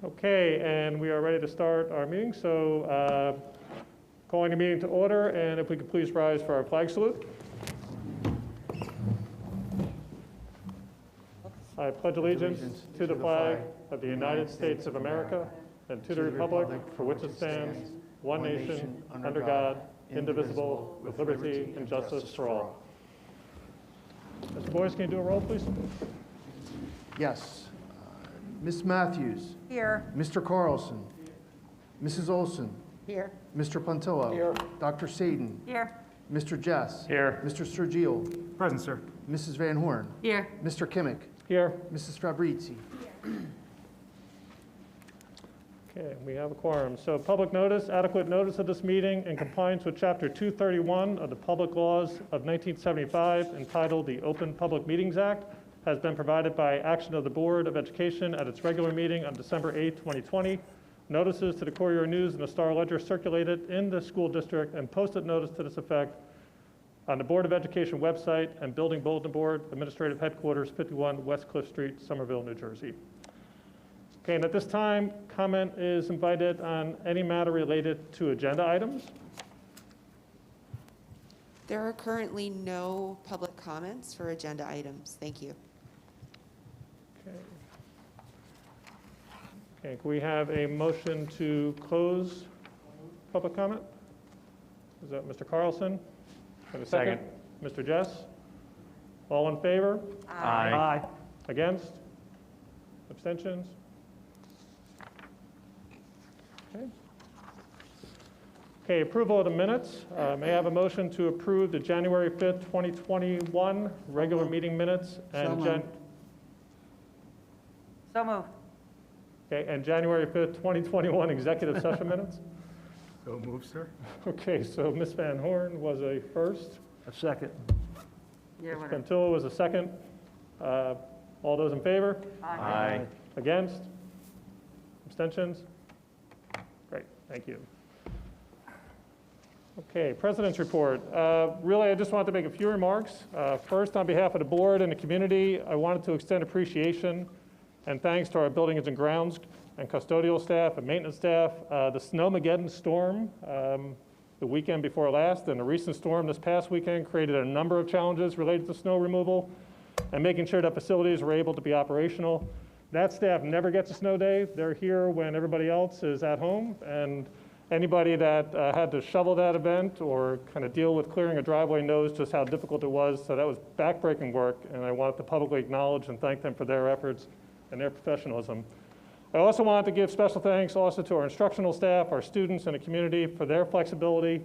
Okay, and we are ready to start our meeting. So calling the meeting to order, and if we could please rise for our flag salute. I pledge allegiance to the flag of the United States of America and to the republic for which it stands, one nation, under God, indivisible, with liberty and justice for all. Mr. Boyce, can you do a roll, please? Yes. Ms. Matthews. Here. Mr. Carlson. Mrs. Olson. Here. Mr. Puntillo. Here. Dr. Sadin. Here. Mr. Jess. Here. Mr. Sergio. Present, sir. Mrs. Van Horn. Here. Mr. Kimmick. Here. Mrs. Fabrizi. Okay, we have a quorum. So public notice, adequate notice of this meeting in compliance with Chapter 231 of the Public Laws of 1975, entitled the Open Public Meetings Act, has been provided by action of the Board of Education at its regular meeting on December 8, 2020. Notices to the Courier News and the Star Ledger circulated in the school district and posted notice to this effect on the Board of Education website and Building Bulletin Board, Administrative Headquarters, 51 West Cliff Street, Somerville, New Jersey. Okay, and at this time, comment is invited on any matter related to agenda items. There are currently no public comments for agenda items. Thank you. Okay, can we have a motion to close public comment? Is that Mr. Carlson? And a second? Mr. Jess? All in favor? Aye. Against? Abstentions? Okay. Okay, approval of the minutes. May I have a motion to approve the January 5th, 2021 regular meeting minutes and So moved. Okay, and January 5th, 2021 executive session minutes? So move, sir. Okay, so Ms. Van Horn was a first. A second. Yeah, Mr. whatever. Puntillo was a second. All those in favor? Aye. Against? Abstentions? Great, thank you. Okay, President's report. Really, I just wanted to make a few remarks. First, on behalf of the board and the community, I wanted to extend appreciation and thanks to our buildings and grounds and custodial staff and maintenance staff. The Snowmageddon storm the weekend before last and the recent storm this past weekend created a number of challenges related to snow removal and making sure that facilities were able to be operational. That staff never gets a snow day. They're here when everybody else is at home, and anybody that had to shovel that event or kind of deal with clearing a driveway knows just how difficult it was. So that was backbreaking work, and I wanted to publicly acknowledge and thank them for their efforts and their professionalism. I also wanted to give special thanks also to our instructional staff, our students, and the community for their flexibility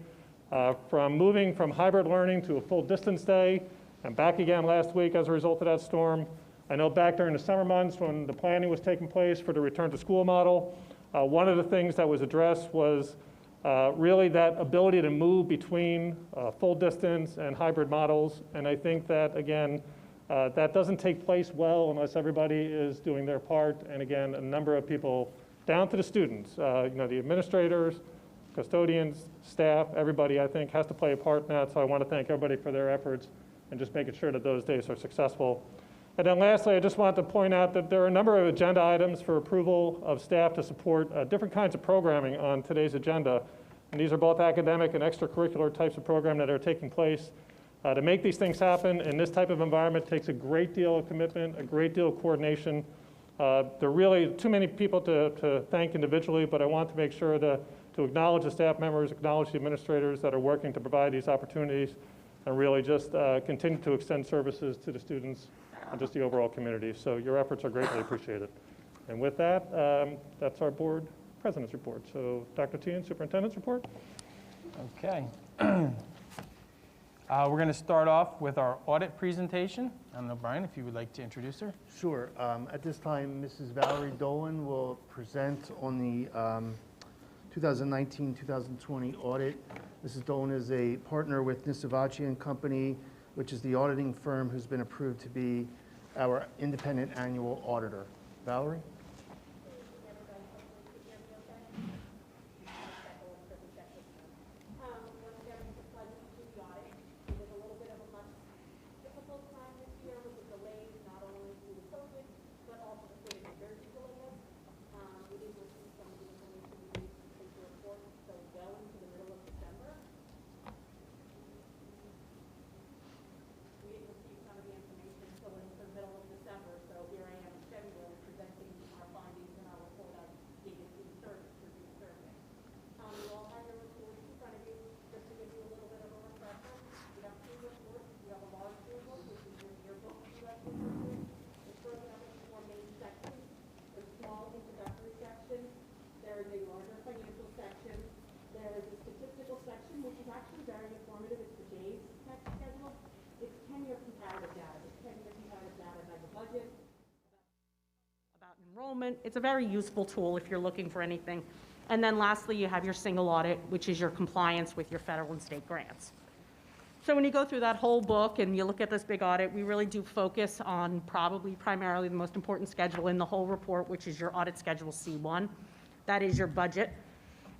from moving from hybrid learning to a full distance day and back again last week as a result of that storm. I know back during the summer months when the planning was taking place for the return to school model, one of the things that was addressed was really that ability to move between full distance and hybrid models. And I think that, again, that doesn't take place well unless everybody is doing their part. And again, a number of people, down to the students, the administrators, custodians, staff, everybody, I think, has to play a part in that. So I want to thank everybody for their efforts and just making sure that those days are successful. And then lastly, I just want to point out that there are a number of agenda items for approval of staff to support different kinds of programming on today's agenda. And these are both academic and extracurricular types of programming that are taking place. To make these things happen in this type of environment takes a great deal of commitment, a great deal of coordination. There are really too many people to thank individually, but I want to make sure to acknowledge the staff members, acknowledge the administrators that are working to provide these opportunities, and really just continue to extend services to the students and just the overall community. So your efforts are greatly appreciated. And with that, that's our board president's report. So Dr. Tian, superintendent's report. Okay. We're going to start off with our audit presentation. I don't know, Brian, if you would like to introduce her. Sure. At this time, Mrs. Valerie Dolan will present on the 2019-2020 audit. Mrs. Dolan is a partner with Nisavachi & Company, which is the auditing firm who's been approved to be our independent annual auditor. Valerie? Not only due to COVID, but also the state of New Jersey delaying us. We did enrollment. It's a very useful tool if you're looking for anything. And then lastly, you have your single audit, which is your compliance with your federal and state grants. So when you go through that whole book and you look at this big audit, we really do focus on primarily the most important schedule in the whole report, which is your Audit Schedule C1. That is your budget.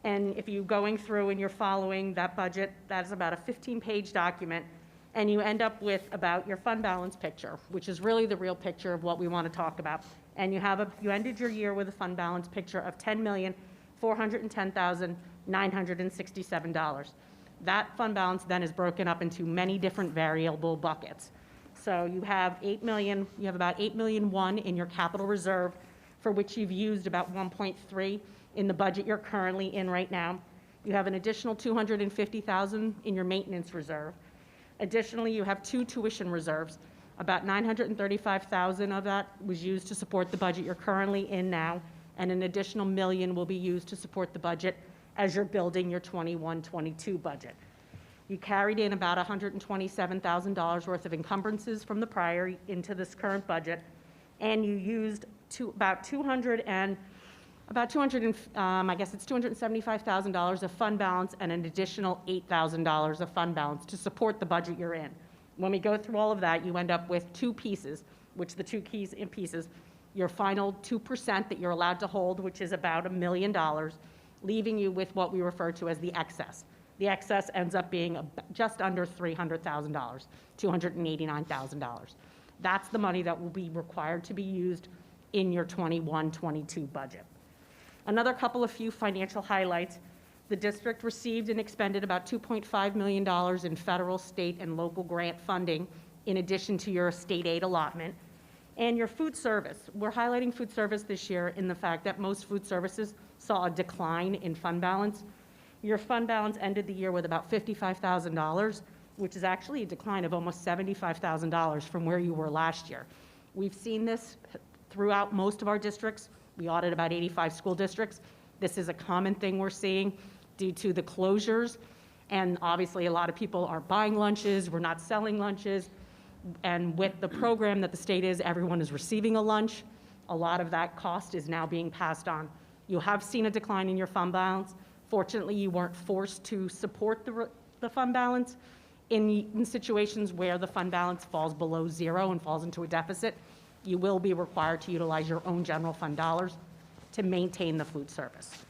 And if you're going through and you're following that budget, that's about a 15-page document, and you end up with about your fund balance picture, which is really the real picture of what we want to talk about. And you ended your year with a fund balance picture of $10,410,967. That fund balance then is broken up into many different variable buckets. So you have about $8.1 million in your capital reserve, for which you've used about 1.3 in the budget you're currently in right now. You have an additional $250,000 in your maintenance reserve. Additionally, you have 2 tuition reserves. About $935,000 of that was used to support the budget you're currently in now, and an additional $1 million will be used to support the budget as you're building your 21-22 budget. You carried in about $127,000 worth of encumbrances from the prior into this current budget, and you used $275,000 of fund balance and an additional $8,000 of fund balance to support the budget you're in. When we go through all of that, you end up with 2 pieces, which the 2 pieces, your final 2% that you're allowed to hold, which is about $1 million, leaving you with what we refer to as the excess. The excess ends up being just under $300,000, $289,000. That's the money that will be required to be used in your 21-22 budget. Another few financial highlights. The district received and expended about $2.5 million in federal, state, and local grant funding, in addition to your state aid allotment. And your food service. We're highlighting food service this year in the fact that most food services saw a decline in fund balance. Your fund balance ended the year with about $55,000, which is actually a decline of almost $75,000 from where you were last year. We've seen this throughout most of our districts. We audit about 85 school districts. This is a common thing we're seeing due to the closures. And obviously, a lot of people aren't buying lunches. We're not selling lunches. And with the program that the state is, everyone is receiving a lunch. A lot of that cost is now being passed on. You have seen a decline in your fund balance. Fortunately, you weren't forced to support the fund balance. In situations where the fund balance falls below 0 and falls into a deficit, you will be required to utilize your own general fund dollars to maintain the food service.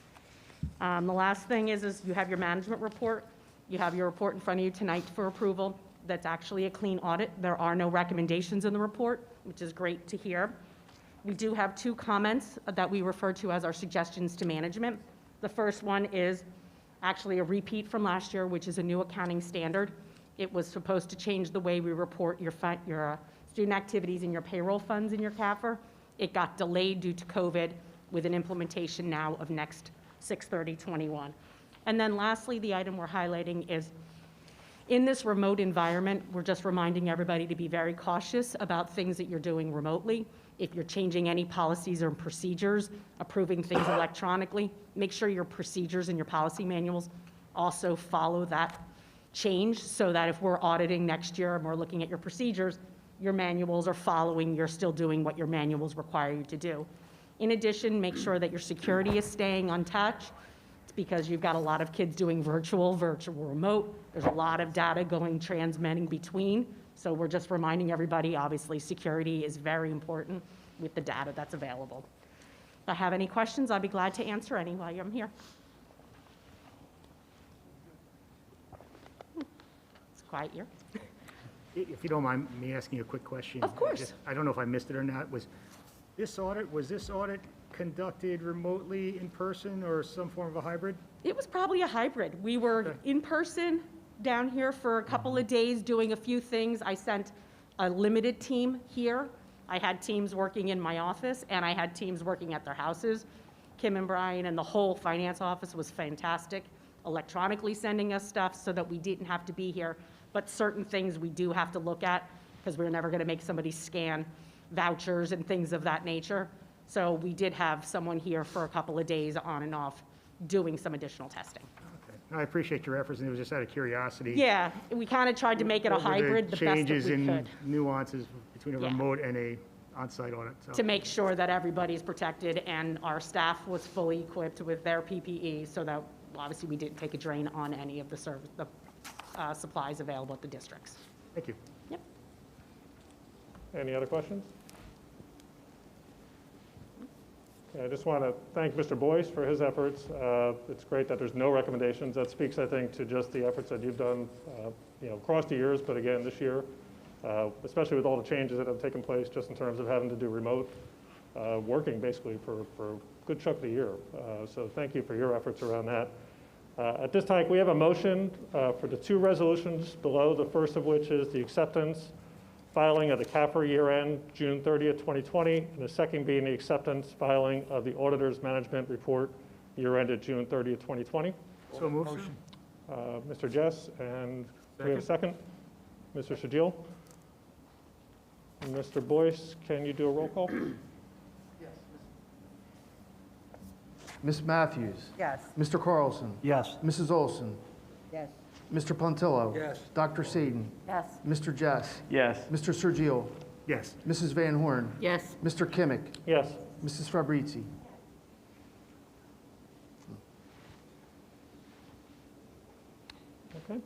The last thing is you have your management report. You have your report in front of you tonight for approval. That's actually a clean audit. There are no recommendations in the report, which is great to hear. We do have 2 comments that we refer to as our suggestions to management. The first one is actually a repeat from last year, which is a new accounting standard. It was supposed to change the way we report your student activities and your payroll funds in your CAFR. It got delayed due to COVID, with an implementation now of next 6/30/21. And then lastly, the item we're highlighting is, in this remote environment, we're just reminding everybody to be very cautious about things that you're doing remotely. If you're changing any policies or procedures, approving things electronically, make sure your procedures and your policy manuals also follow that change, so that if we're auditing next year and we're looking at your procedures, your manuals are following, you're still doing what your manuals require you to do. In addition, make sure that your security is staying untouched. It's because you've got a lot of kids doing virtual remote. There's a lot of data transmitting between. So we're just reminding everybody, obviously, security is very important with the data that's available. If I have any questions, I'll be glad to answer any while I'm here. It's quiet here. If you don't mind me asking you a quick question. Of course. I don't know if I missed it or not. Was this audit conducted remotely, in person, or some form of a hybrid? It was probably a hybrid. We were Okay. in person down here for a couple of days doing a few things. I sent a limited team here. I had teams working in my office, and I had teams working at their houses. Kim and Brian and the whole finance office was fantastic, electronically sending us stuff so that we didn't have to be here. But certain things we do have to look at, because we're never going to make somebody scan vouchers and things of that nature. So we did have someone here for a couple of days on and off doing some additional testing. Okay. I appreciate your efforts, and it was just out of curiosity. Yeah, we kind of tried to make it a What were the hybrid the best that changes we and could. nuances between a Yeah. remote and a on-site audit. So to make sure that everybody's protected, and our staff was fully equipped with their PPE, so that obviously we didn't take a drain on any of the supplies available at the districts. thank you. Yep. Any other questions? Okay, I just want to thank Mr. Boyce for his efforts. It's great that there's no recommendations. That speaks, I think, to just the efforts that you've done, across the years, but again, this year, especially with all the changes that have taken place just in terms of having to do remote working basically for a good chunk of the year. So thank you for your efforts around that. At this time, we have a motion for the two resolutions below, the first of which is the acceptance filing of the CAFR year-end, June 30th, 2020, and the second being the acceptance filing of the auditor's management report year-ended June 30th, 2020. So moved, sir. Mr. Jess, and do we have a second? Mr. Shadil? And Mr. Boyce, can you do a roll call? Ms. Matthews? Yes. Mr. Carlson? Yes. Mrs. Olson? Yes. Mr. Pontillo? Yes. Dr. Saden? Yes. Mr. Jess? Yes. Mr. Sergio? Yes, Mrs. Van Horn? Yes. Mr. Kimmick? Yes. Mrs. Fabrizi? Okay.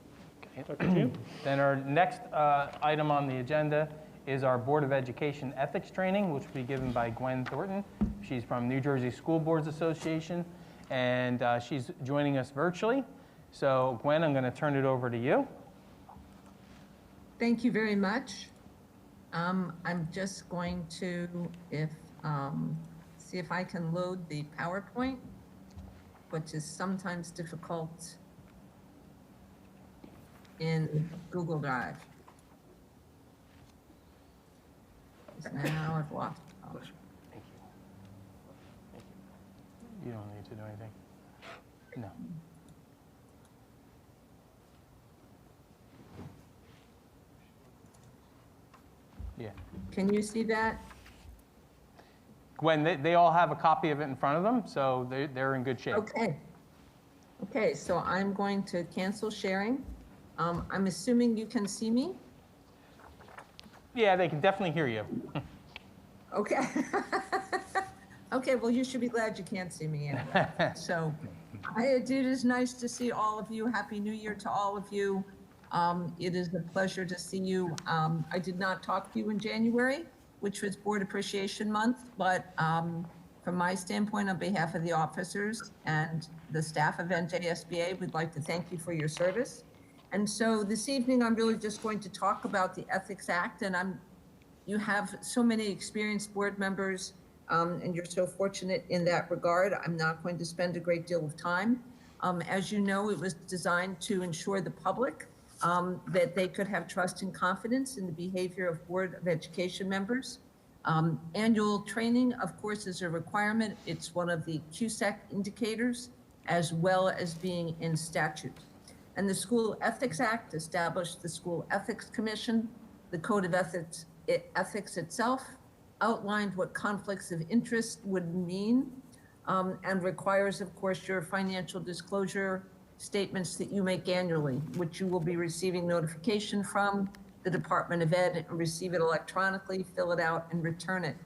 Dr. Gian? Then our next item on the agenda is our Board of Education Ethics Training, which will be given by Gwen Thornton. She's from New Jersey School Boards Association, and she's joining us virtually. So Gwen, I'm going to turn it over to you. Thank you very much. I'm just going to see if I can load the PowerPoint, which is sometimes difficult in Google Drive. Now I've lost. Thank you. You don't need to do anything. No. Yeah. Can you see that? Gwen, they all have a copy of it in front of them, so they're in good shape. Okay. Okay, so I'm going to cancel sharing. I'm assuming you can see me? Yeah, they can definitely hear you. Okay. Okay, well, you should be glad you can't see me anyway. So, hi, Jude, it's nice to see all of you. Happy New Year to all of you. It is a pleasure to see you. I did not talk to you in January, which was Board Appreciation Month, but from my standpoint, on behalf of the officers and the staff of NJSBA, we'd like to thank you for your service. And so this evening, I'm really just going to talk about the Ethics Act, and you have so many experienced board members, and you're so fortunate in that regard. I'm not going to spend a great deal of time. As you know, it was designed to ensure the public that they could have trust and confidence in the behavior of Board of Education members. Annual training, of course, is a requirement. It's one of the QSEC indicators, as well as being in statute. And the School Ethics Act established the School Ethics Commission. The Code of Ethics itself outlined what conflicts of interest would mean, and requires, of course, your financial disclosure statements that you make annually, which you will be receiving notification from the Department of Ed, and receive it electronically, fill it out, and return it.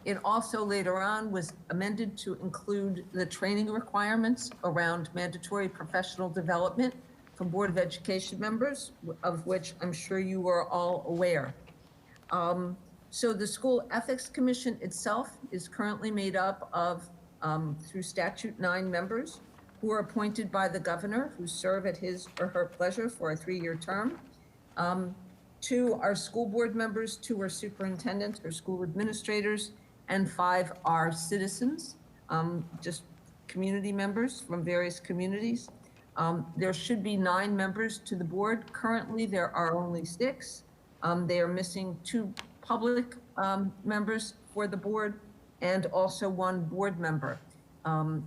It also later on was amended to include the training requirements around mandatory professional development for Board of Education members, of which I'm sure you are all aware. So the School Ethics Commission itself is currently made up of, through statute, 9 members who are appointed by the governor, who serve at his or her pleasure for a 3-year term. 2 are school board members, 2 are superintendents or school administrators, and 5 are citizens, just community members from various communities. There should be 9 members to the board. Currently, there are only 6. They are missing 2 public members for the board and also 1 board member,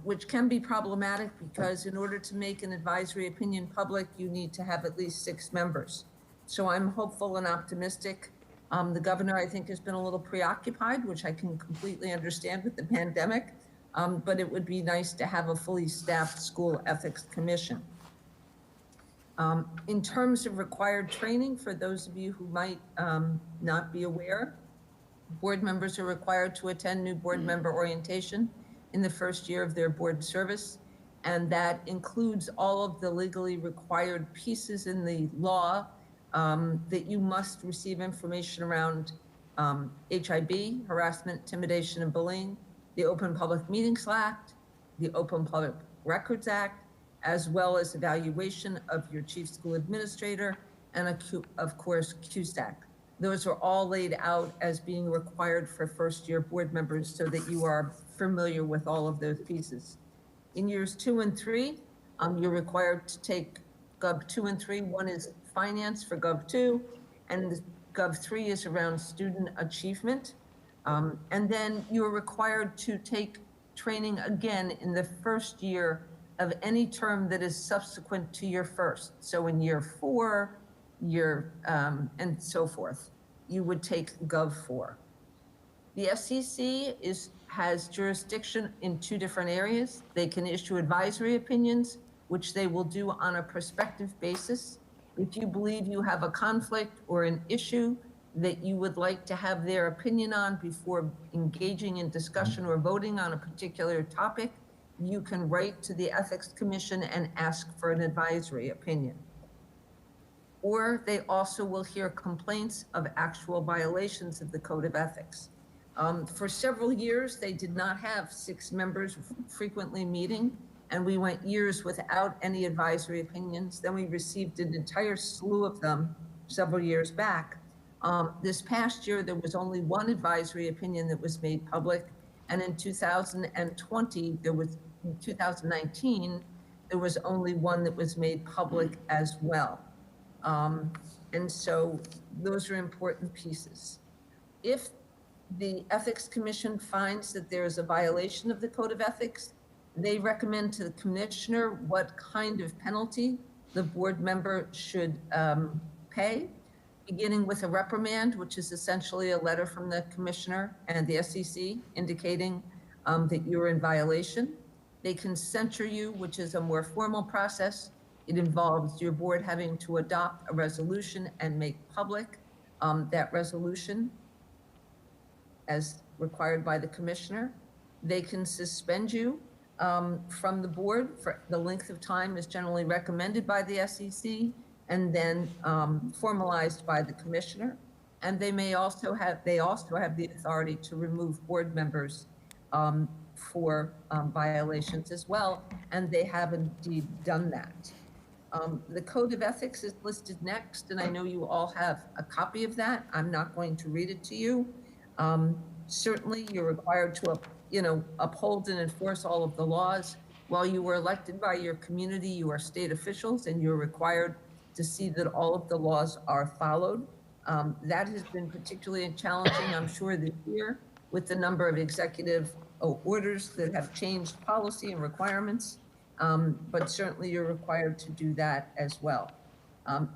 which can be problematic because in order to make an advisory opinion public, you need to have at least 6 members. So I'm hopeful and optimistic. The governor, I think, has been a little preoccupied, which I can completely understand with the pandemic, but it would be nice to have a fully staffed School Ethics Commission. In terms of required training, for those of you who might not be aware, Board members are required to attend new board member orientation in the first year of their board service, and that includes all of the legally required pieces in the law that you must receive information around HIB, harassment, intimidation, and bullying, the Open Public Meetings Act, the Open Public Records Act, as well as evaluation of your chief school administrator, and of course, CUSAC. Those are all laid out as being required for first-year board members so that you are familiar with all of those pieces. In years 2 and 3, you're required to take Gov 2 and 3. One is finance for Gov 2, and Gov 3 is around student achievement. And then you're required to take training again in the first year of any term that is subsequent to your first. So in year 4, and so forth, you would take Gov 4. The FCC has jurisdiction in 2 different areas. They can issue advisory opinions, which they will do on a prospective basis. If you believe you have a conflict or an issue that you would like to have their opinion on before engaging in discussion or voting on a particular topic, you can write to the Ethics Commission and ask for an advisory opinion. Or they also will hear complaints of actual violations of the Code of Ethics. For several years, they did not have 6 members frequently meeting, and we went years without any advisory opinions. Then we received an entire slew of them several years back. This past year, there was only 1 advisory opinion that was made public, and in 2019, there was only 1 that was made public as well. And so those are important pieces. If the Ethics Commission finds that there is a violation of the Code of Ethics, they recommend to the commissioner what kind of penalty the board member should pay, beginning with a reprimand, which is essentially a letter from the commissioner and the SEC indicating that you're in violation. They can censure you, which is a more formal process. It involves your board having to adopt a resolution and make public that resolution as required by the commissioner. They can suspend you from the board for the length of time is generally recommended by the SEC and then formalized by the commissioner. And they also have the authority to remove board members for violations as well, and they have indeed done that. The Code of Ethics is listed next, and I know you all have a copy of that. I'm not going to read it to you. Certainly, you're required to, uphold and enforce all of the laws. While you were elected by your community, you are state officials, and you're required to see that all of the laws are followed. That has been particularly challenging, I'm sure, this year with the number of executive orders that have changed policy and requirements. But certainly you're required to do that as well.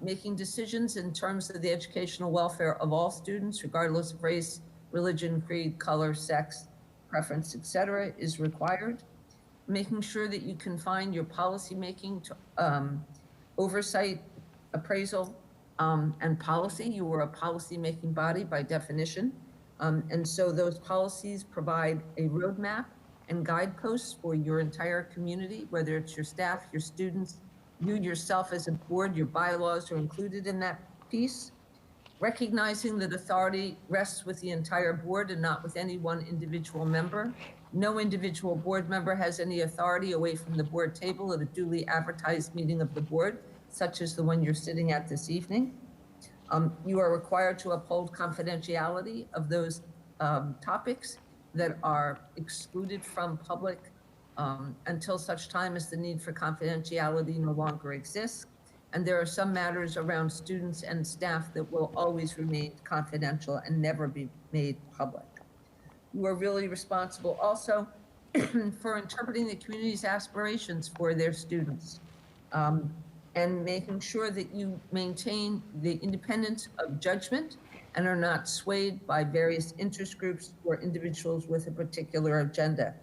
Making decisions in terms of the educational welfare of all students, regardless of race, religion, creed, color, sex, preference, etc., is required. Making sure that you confine your policy making to oversight, appraisal, and policy. You are a policy-making body by definition. And so those policies provide a roadmap and guideposts for your entire community, whether it's your staff, your students, you yourself as a board, your bylaws are included in that piece. Recognizing that authority rests with the entire board and not with any one individual member. No individual board member has any authority away from the board table at a duly advertised meeting of the board, such as the one you're sitting at this evening. You are required to uphold confidentiality of those topics that are excluded from public until such time as the need for confidentiality no longer exists. And there are some matters around students and staff that will always remain confidential and never be made public. You are really responsible also for interpreting the community's aspirations for their students and making sure that you maintain the independence of judgment and are not swayed by various interest groups or individuals with a particular agenda.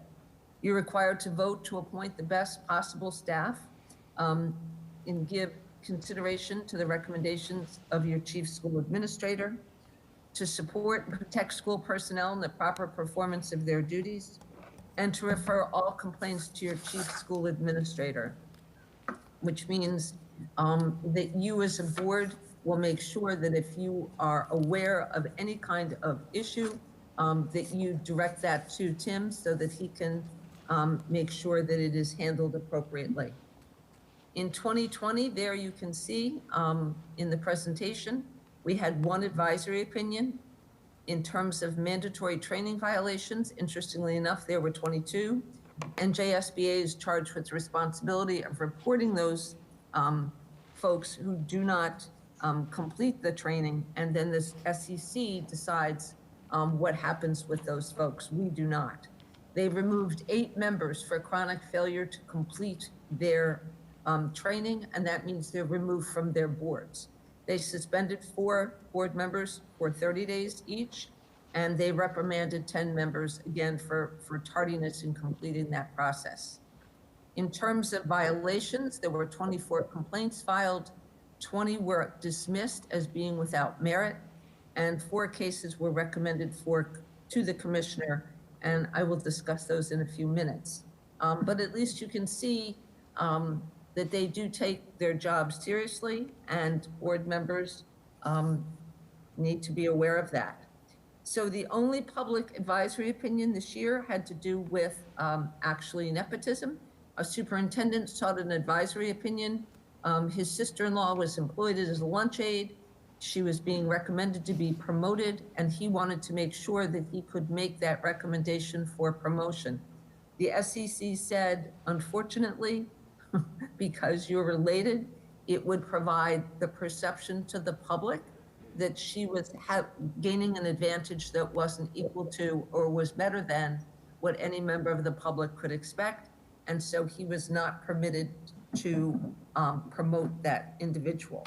You're required to vote to appoint the best possible staff and give consideration to the recommendations of your chief school administrator. to support and protect school personnel in the proper performance of their duties, and to refer all complaints to your chief school administrator, which means that you as a board will make sure that if you are aware of any kind of issue, that you direct that to Tim so that he can make sure that it is handled appropriately. In 2020, there you can see in the presentation, we had one advisory opinion. In terms of mandatory training violations, interestingly enough, there were 22. And JSBA is charged with the responsibility of reporting those folks who do not complete the training. And then this SEC decides what happens with those folks. We do not. They removed 8 members for chronic failure to complete their training, and that means they're removed from their boards. They suspended 4 board members for 30 days each, and they reprimanded 10 members, again, for tardiness in completing that process. In terms of violations, there were 24 complaints filed, 20 were dismissed as being without merit, and 4 cases were recommended to the commissioner, and I will discuss those in a few minutes. But at least you can see that they do take their job seriously, and board members need to be aware of that. So the only public advisory opinion this year had to do with actually nepotism. A superintendent sought an advisory opinion. His sister-in-law was employed as a lunch aide. She was being recommended to be promoted, and he wanted to make sure that he could make that recommendation for promotion. The SEC said, unfortunately, because you're related, it would provide the perception to the public that she was gaining an advantage that wasn't equal to or was better than what any member of the public could expect. And so he was not permitted to promote that individual.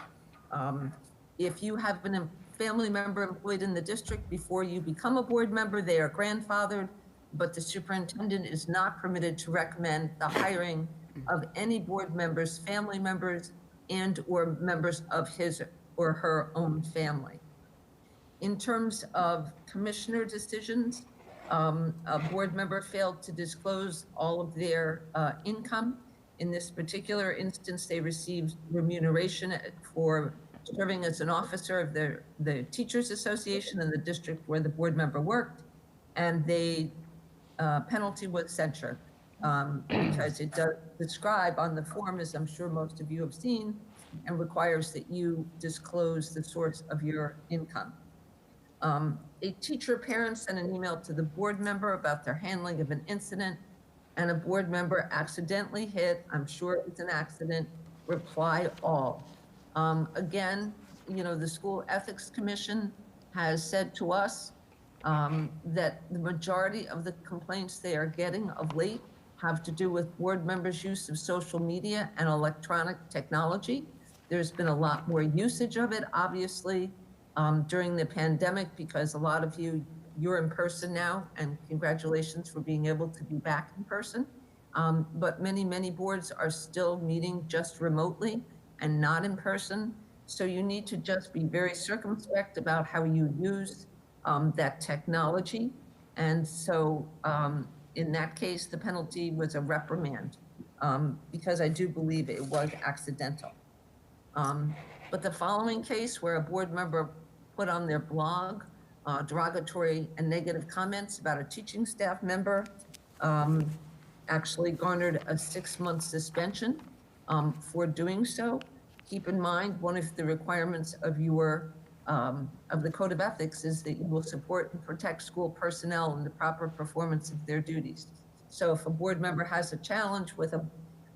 If you have a family member employed in the district before you become a board member, they are grandfathered, but the superintendent is not permitted to recommend the hiring of any board members, family members, and or members of his or her own family. In terms of commissioner decisions, a board member failed to disclose all of their income. In this particular instance, they received remuneration for serving as an officer of the Teachers Association in the district where the board member worked, and the penalty was censure. Because it does describe on the form, as I'm sure most of you have seen, and requires that you disclose the source of your income. A teacher parent sent an email to the board member about their handling of an incident, and a board member accidentally hit, I'm sure it's an accident, reply all. Again, the School Ethics Commission has said to us that the majority of the complaints they are getting of late have to do with board members' use of social media and electronic technology. There's been a lot more usage of it, obviously, during the pandemic, because a lot of you're in person now, and congratulations for being able to be back in person. But many boards are still meeting just remotely and not in person. So you need to just be very circumspect about how you use that technology. And so in that case, the penalty was a reprimand, because I do believe it was accidental. But the following case, where a board member put on their blog derogatory and negative comments about a teaching staff member, actually garnered a 6-month suspension for doing so. Keep in mind, one of the requirements of the Code of Ethics is that you will support and protect school personnel in the proper performance of their duties. So if a board member has a challenge with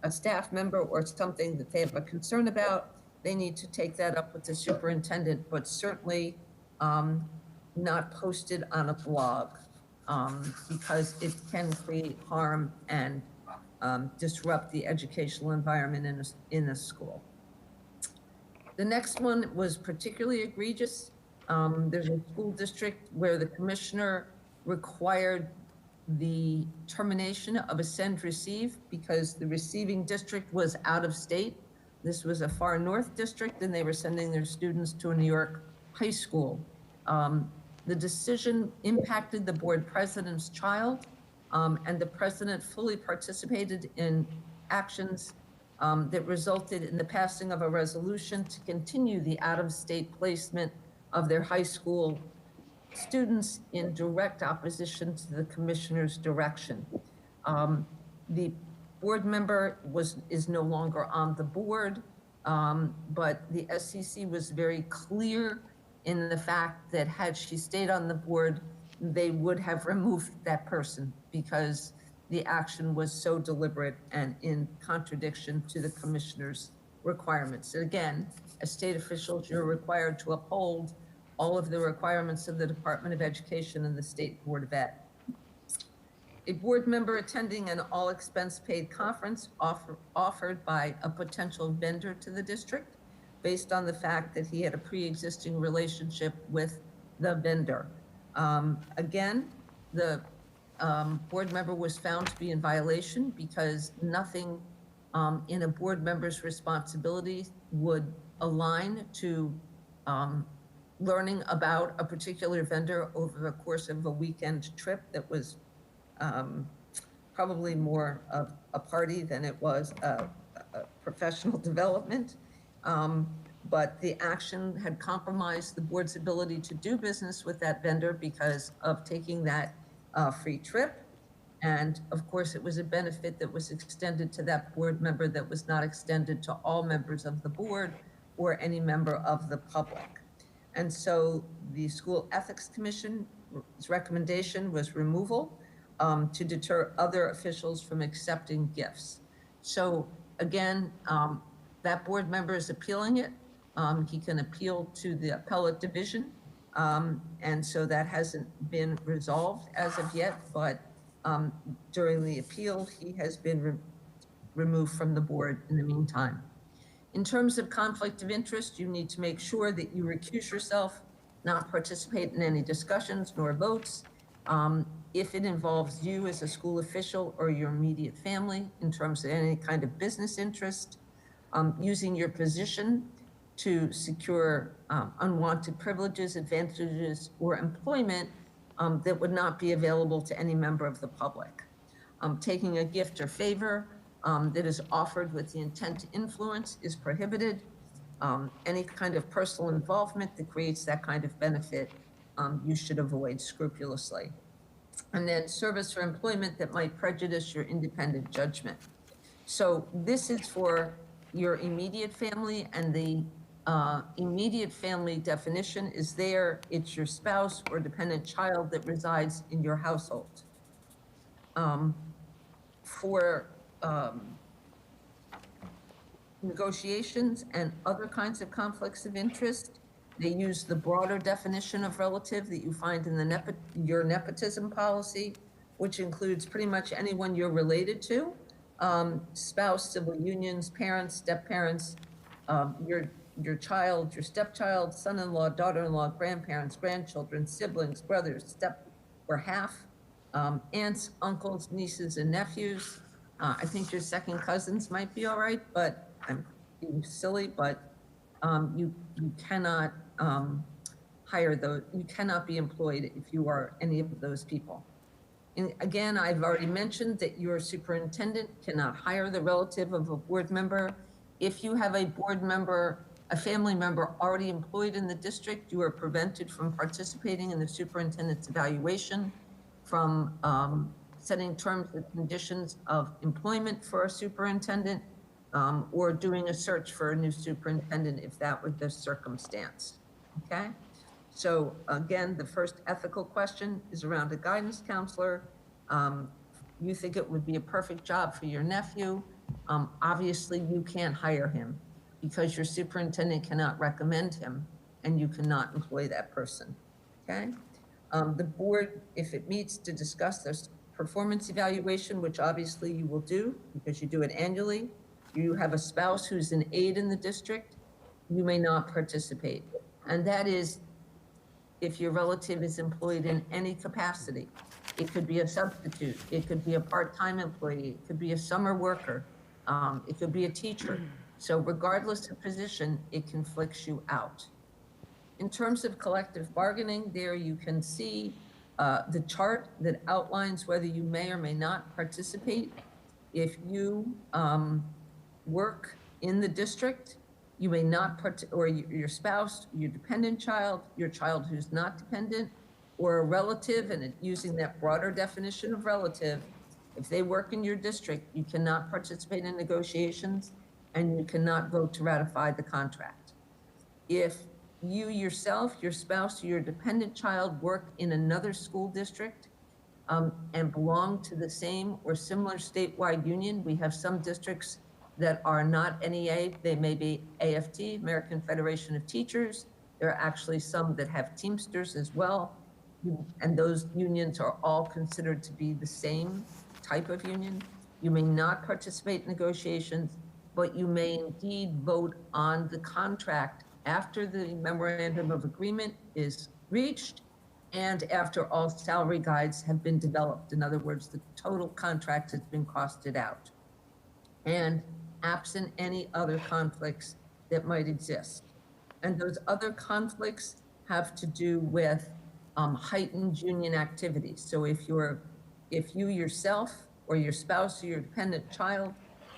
a staff member or something that they have a concern about, they need to take that up with the superintendent, but certainly not posted on a blog, because it can create harm and disrupt the educational environment in a school. The next one was particularly egregious. There's a school district where the commissioner required the termination of a send receive because the receiving district was out of state. This was a far north district, and they were sending their students to a New York high school. The decision impacted the board president's child, and the president fully participated in actions that resulted in the passing of a resolution to continue the out-of-state placement of their high school students in direct opposition to the commissioner's direction. The board member is no longer on the board, but the SEC was very clear in the fact that had she stayed on the board, they would have removed that person because the action was so deliberate and in contradiction to the commissioner's requirements. And again, as state officials, you're required to uphold all of the requirements of the Department of Education and the State Board of Ed. A board member attending an all-expense-paid conference offered by a potential vendor to the district based on the fact that he had a pre-existing relationship with the vendor. Again, the board member was found to be in violation because nothing in a board member's responsibility would align to learning about a particular vendor over the course of a weekend trip that was probably more of a party than it was a professional development. But the action had compromised the board's ability to do business with that vendor because of taking that free trip. And of course, it was a benefit that was extended to that board member that was not extended to all members of the board or any member of the public. And so the School Ethics Commission's recommendation was removal to deter other officials from accepting gifts. So again, that board member is appealing it. He can appeal to the appellate division. And so that hasn't been resolved as of yet, but during the appeal, he has been removed from the board in the meantime. In terms of conflict of interest, you need to make sure that you recuse yourself, not participate in any discussions nor votes. If it involves you as a school official or your immediate family in terms of any kind of business interest, using your position to secure unwanted privileges, advantages, or employment that would not be available to any member of the public. Taking a gift or favor that is offered with the intent to influence is prohibited. Any kind of personal involvement that creates that kind of benefit, you should avoid scrupulously. And then service or employment that might prejudice your independent judgment. So this is for your immediate family, and the immediate family definition is there. It's your spouse or dependent child that resides in your household. For negotiations and other kinds of conflicts of interest, they use the broader definition of relative that you find in the your nepotism policy, which includes pretty much anyone you're related to, spouse, civil unions, parents, step-parents, your child, your stepchild, son-in-law, daughter-in-law, grandparents, grandchildren, siblings, brothers, step or half, aunts, uncles, nieces, and nephews. I think your second cousins might be all right, but I'm being silly, but you cannot hire those, you cannot be employed if you are any of those people. And again, I've already mentioned that your superintendent cannot hire the relative of a board member. If you have a board member, a family member already employed in the district, you are prevented from participating in the superintendent's evaluation, from setting terms and conditions of employment for a superintendent, or doing a search for a new superintendent if that were the circumstance, okay? So again, the first ethical question is around a guidance counselor. You think it would be a perfect job for your nephew. Obviously, you can't hire him because your superintendent cannot recommend him and you cannot employ that person, okay? The board, if it meets to discuss their performance evaluation, which obviously you will do because you do it annually, you have a spouse who's an aide in the district, you may not participate. And that is if your relative is employed in any capacity. It could be a substitute, it could be a part-time employee, it could be a summer worker, it could be a teacher. So regardless of position, it conflicts you out. In terms of collective bargaining, there you can see the chart that outlines whether you may or may not participate. If you work in the district, you may not or your spouse, your dependent child, your child who's not dependent, or a relative, and using that broader definition of relative, if they work in your district, you cannot participate in negotiations and you cannot vote to ratify the contract. If you yourself, your spouse, or your dependent child work in another school district and belong to the same or similar statewide union, we have some districts that are not NEA, they may be AFT, American Federation of Teachers. There are actually some that have Teamsters as well. And those unions are all considered to be the same type of union. You may not participate in negotiations, but you may indeed vote on the contract after the memorandum of agreement is reached and after all salary guides have been developed. In other words, the total contract has been costed out. And absent any other conflicts that might exist. And those other conflicts have to do with heightened union activities. So if you yourself or your spouse or your dependent child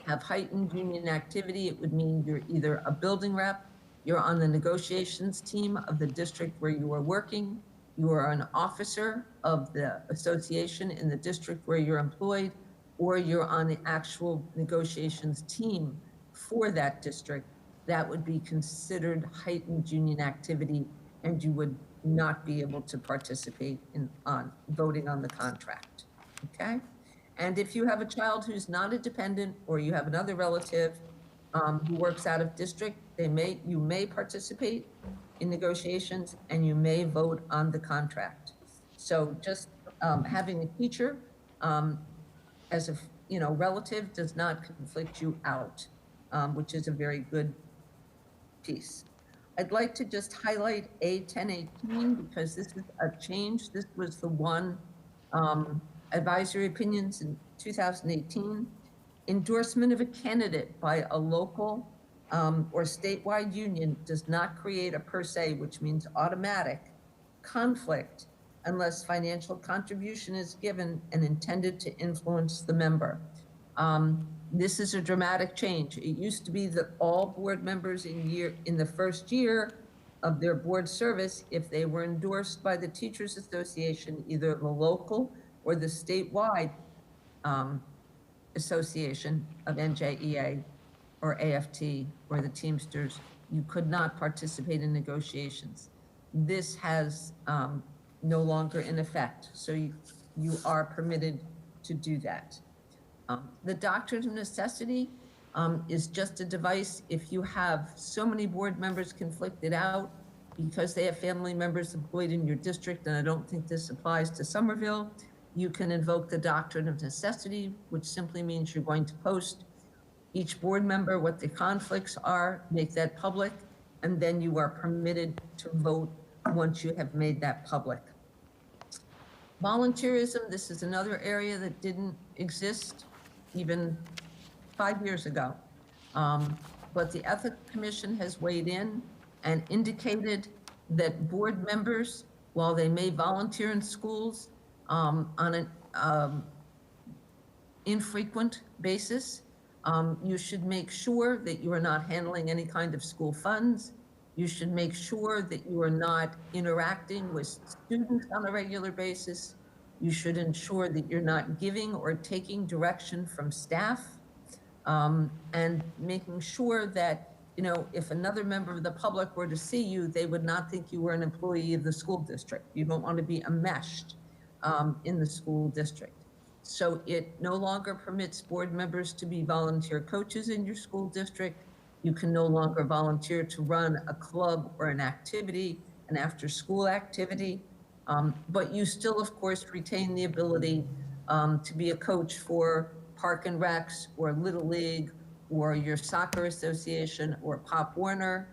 have heightened union activity, it would mean you're either a building rep, you're on the negotiations team of the district where you are working, you are an officer of the association in the district where you're employed, or you're on the actual negotiations team for that district. That would be considered heightened union activity, and you would not be able to participate on voting on the contract, okay? And if you have a child who's not a dependent, or you have another relative who works out of district, you may participate in negotiations and you may vote on the contract. So just having a teacher as a relative does not conflict you out, which is a very good piece. I'd like to just highlight A1018 because this is a change. This was the one advisory opinions in 2018. Endorsement of a candidate by a local or statewide union does not create a per se, which means automatic, conflict unless financial contribution is given and intended to influence the member. This is a dramatic change. It used to be that all board members in the first year of their board service, if they were endorsed by the Teachers Association, either the local or the statewide association of NJEA or AFT or the Teamsters, you could not participate in negotiations. This has no longer in effect, so you are permitted to do that. The Doctrine of Necessity is just a device if you have so many board members conflicted out because they have family members employed in your district, and I don't think this applies to Somerville, you can invoke the Doctrine of Necessity, which simply means you're going to post each board member what the conflicts are, make that public, and then you are permitted to vote once you have made that public. Volunteerism, this is another area that didn't exist even 5 years ago. But the Ethics Commission has weighed in and indicated that board members, while they may volunteer in schools on an infrequent basis, you should make sure that you are not handling any kind of school funds. You should make sure that you are not interacting with students on a regular basis. You should ensure that you're not giving or taking direction from staff, and making sure that, if another member of the public were to see you, they would not think you were an employee of the school district. You don't want to be enmeshed in the school district. So it no longer permits board members to be volunteer coaches in your school district. You can no longer volunteer to run a club or an activity, an after-school activity. But you still, of course, retain the ability to be a coach for Park and Recs or Little League or your soccer association or Pop Warner.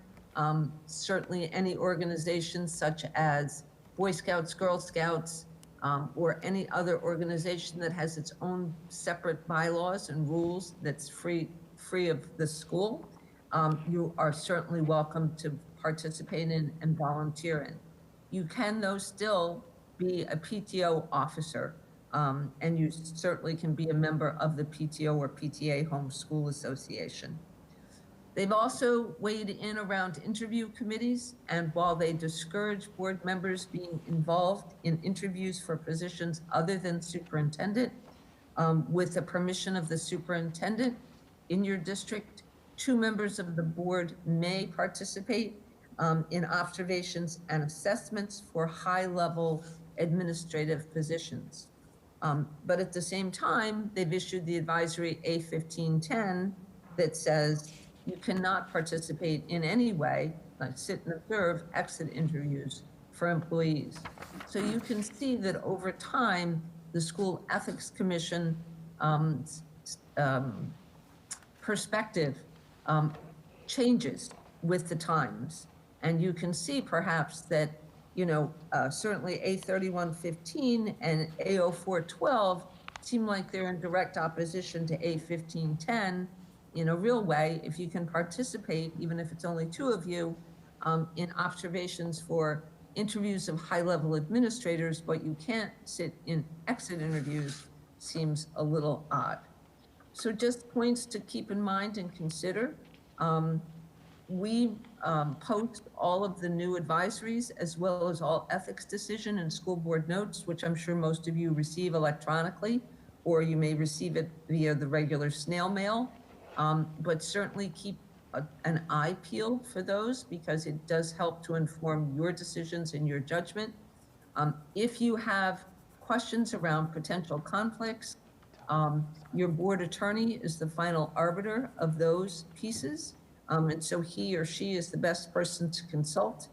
Certainly any organizations such as Boy Scouts, Girl Scouts, or any other organization that has its own separate bylaws and rules that's free of the school. You are certainly welcome to participate in and volunteer in. You can, though, still be a PTO officer, and you certainly can be a member of the PTO or PTA Homeschool Association. They've also weighed in around interview committees, and while they discourage board members being involved in interviews for positions other than superintendent, with the permission of the superintendent in your district, 2 members of the board may participate in observations and assessments for high-level administrative positions. But at the same time, they've issued the advisory A1510 that says you cannot participate in any way, like sit and observe exit interviews for employees. So you can see that over time, the School Ethics Commission perspective changes with the times. And you can see perhaps that, certainly A3115 and A0412 seem like they're in direct opposition to A1510 in a real way. If you can participate, even if it's only 2 of you, in observations for interviews of high-level administrators, but you can't sit in exit interviews, seems a little odd. So just points to keep in mind and consider. We post all of the new advisories as well as all ethics decision and school board notes, which I'm sure most of you receive electronically, or you may receive it via the regular snail mail. But certainly keep an eye peeled for those, because it does help to inform your decisions and your judgment. If you have questions around potential conflicts, your board attorney is the final arbiter of those pieces. And so he or she is the best person to consult.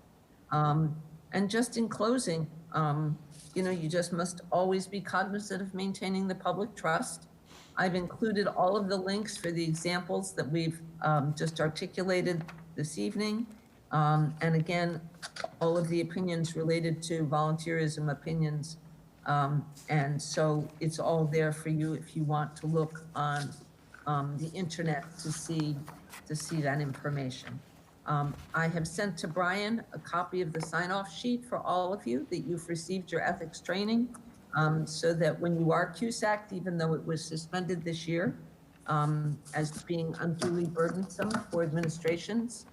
And just in closing, you just must always be cognizant of maintaining the public trust. I've included all of the links for the examples that we've just articulated this evening. And again, all of the opinions related to volunteerism opinions. And so it's all there for you if you want to look on the internet to see that information. I have sent to Brian a copy of the sign-off sheet for all of you that you've received your ethics training, so that when you are CUSAC'd, even though it was suspended this year as being unduly burdensome for administrations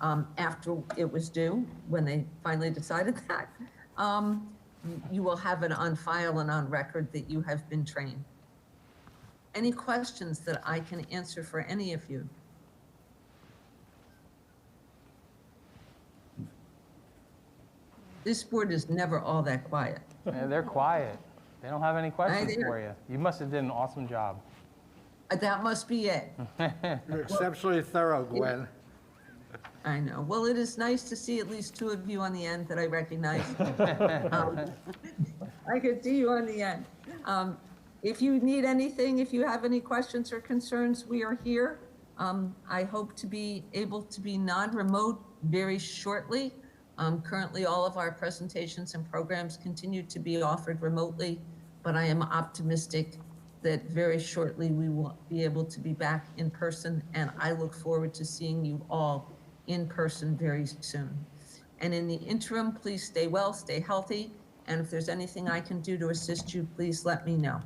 after it was due, when they finally decided that, you will have it on file and on record that you have been trained. Any questions that I can answer for any of you? This board is never all that quiet. Yeah, they're quiet. They don't have any questions Neither. for you. You must have done an awesome job. That must be it. You're exceptionally thorough, Gwen. I know. Well, it is nice to see at least 2 of you on the end that I recognize. I could see you on the end. If you need anything, if you have any questions or concerns, we are here. I hope to be able to be non-remote very shortly. Currently, all of our presentations and programs continue to be offered remotely, but I am optimistic that very shortly we will be able to be back in person, and I look forward to seeing you all in person very soon. And in the interim, please stay well, stay healthy, and if there's anything I can do to assist you, please let me know.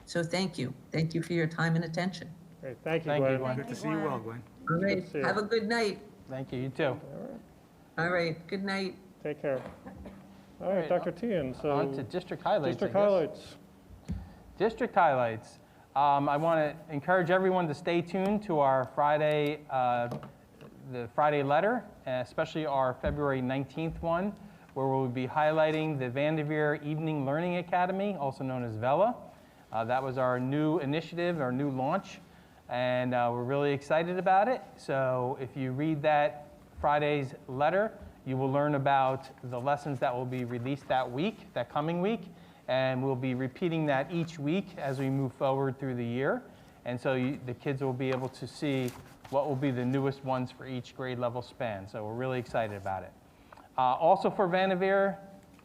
So thank you. Thank you for your time and attention. Great, thank you, Thank you, Gwen. Gwen. Good to see you all, Gwen. All right, to see you. have a good night. Thank you. You too. All right, good night. Take care. All right, Dr. Tian, so. On to district highlights. District I guess. highlights. District highlights. I want to encourage everyone to stay tuned to our Friday, the Friday letter, especially our February 19th one, where we'll be highlighting the Vanderveer Evening Learning Academy, also known as VELA. That was our new initiative, our new launch, and we're really excited about it. So if you read that Friday's letter, you will learn about the lessons that will be released that week, that coming week, and we'll be repeating that each week as we move forward through the year. And so the kids will be able to see what will be the newest ones for each grade level span. So we're really excited about it. Also for Vanderveer,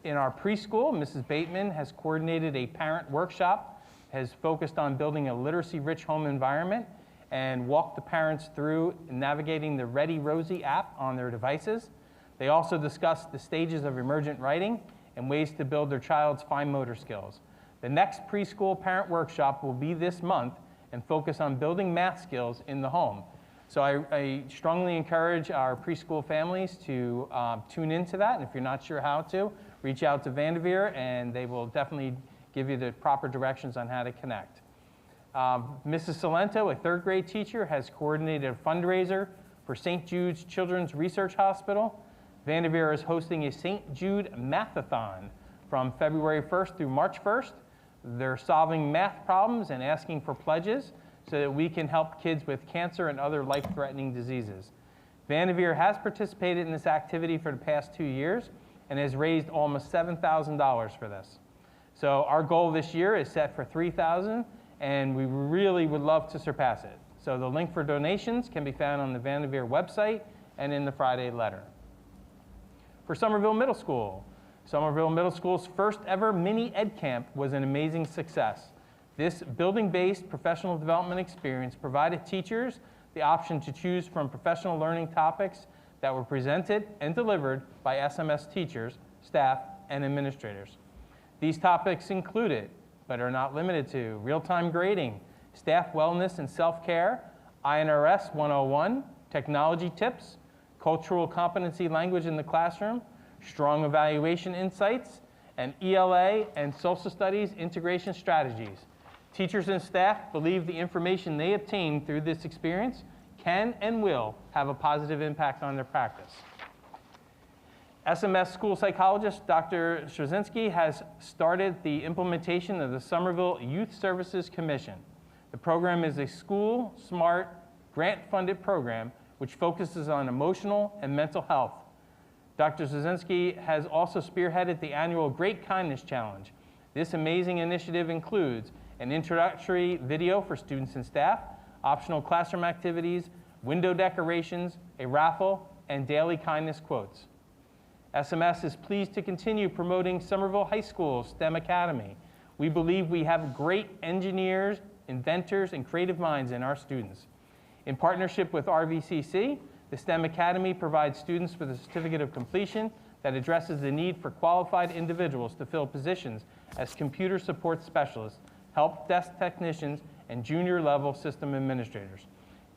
in our preschool, Mrs. Bateman has coordinated a parent workshop, has focused on building a literacy-rich home environment, and walk the parents through navigating the Ready Rosie app on their devices. They also discuss the stages of emergent writing and ways to build their child's fine motor skills. The next preschool parent workshop will be this month and focus on building math skills in the home. So I strongly encourage our preschool families to tune into that, and if you're not sure how to, reach out to Vanderveer, and they will definitely give you the proper directions on how to connect. Mrs. Salento, a third grade teacher, has coordinated a fundraiser for St. Jude's Children's Research Hospital. Vanderveer is hosting a St. Jude Mathathon from February 1st through March 1st. They're solving math problems and asking for pledges so that we can help kids with cancer and other life-threatening diseases. Vanderveer has participated in this activity for the past 2 years and has raised almost $7,000 for this. So our goal this year is set for $3,000, and we really would love to surpass it. So the link for donations can be found on the Vanderveer website and in the Friday letter. For Somerville Middle School, Somerville Middle School's first ever mini ed camp was an amazing success. This building-based professional development experience provided teachers the option to choose from professional learning topics that were presented and delivered by SMS teachers, staff, and administrators. These topics included, but are not limited to, real-time grading, staff wellness and self-care, INRS 101, technology tips, cultural competency language in the classroom, strong evaluation insights, and ELA and social studies integration strategies. Teachers and staff believe the information they obtain through this experience can and will have a positive impact on their practice. SMS school psychologist Dr. Straczynski has started the implementation of the Somerville Youth Services Commission. The program is a school, smart, grant-funded program which focuses on emotional and mental health. Dr. Straczynski has also spearheaded the annual Great Kindness Challenge. This amazing initiative includes an introductory video for students and staff, optional classroom activities, window decorations, a raffle, and daily kindness quotes. SMS is pleased to continue promoting Somerville High School's STEM Academy. We believe we have great engineers, inventors, and creative minds in our students. In partnership with RVCC, the STEM Academy provides students with a certificate of completion that addresses the need for qualified individuals to fill positions as computer support specialists, help desk technicians, and junior level system administrators.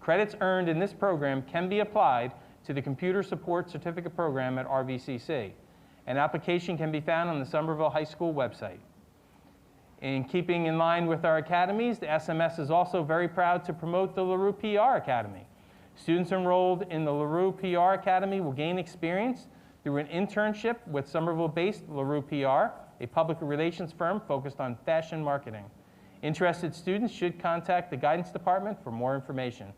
Credits earned in this program can be applied to the Computer Support Certificate Program at RVCC. An application can be found on the Somerville High School website. In keeping in line with our academies, the SMS is also very proud to promote the LaRue PR Academy. Students enrolled in the LaRue PR Academy will gain experience through an internship with Somerville-based LaRue PR, a public relations firm focused on fashion marketing. Interested students should contact the guidance department for more information.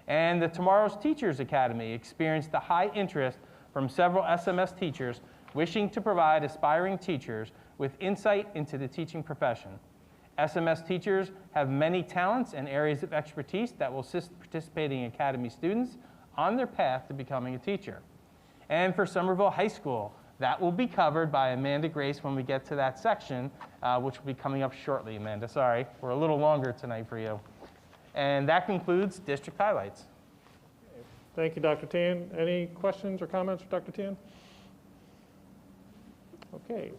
And the Tomorrow's Teachers Academy experienced a high interest from several SMS teachers wishing to provide aspiring teachers with insight into the teaching profession. SMS teachers have many talents and areas of expertise that will assist participating Academy students on their path to becoming a teacher. And for Somerville High School, that will be covered by Amanda Grace when we get to that section, which will be coming up shortly, Amanda. Sorry, we're a little longer tonight for you. And that concludes district highlights. Thank you, Dr. Tan. Any questions or comments for Dr. Tan? Okay,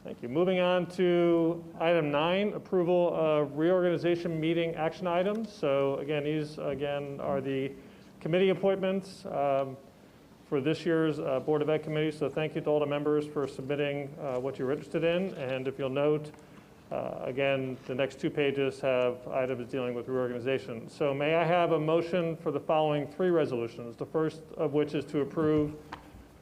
thank you. Moving on to item 9, approval of reorganization meeting action items. So again, these are the committee appointments for this year's Board of Ed committee. So thank you to all the members for submitting what you're interested in. And if you'll note, again, the next 2 pages have items dealing with reorganization. So may I have a motion for the following 3 resolutions, the first of which is to approve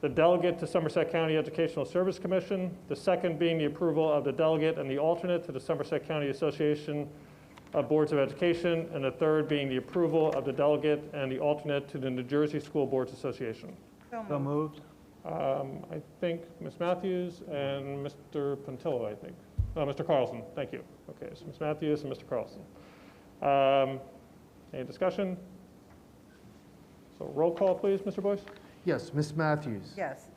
the delegate to Somerset County Educational Service Commission, the second being the approval of the delegate and the alternate to the Somerset County Association of Boards of Education, and the third being the approval of the delegate and the alternate to the New Jersey School Boards Association. So moved. I think Ms. Matthews and Mr. Puntillo, I think. Mr. Carlson, thank you. Okay, so Ms. Matthews and Mr. Carlson. Any discussion? So roll call, please, Mr. Boyce. Yes, Ms. Matthews. Yes.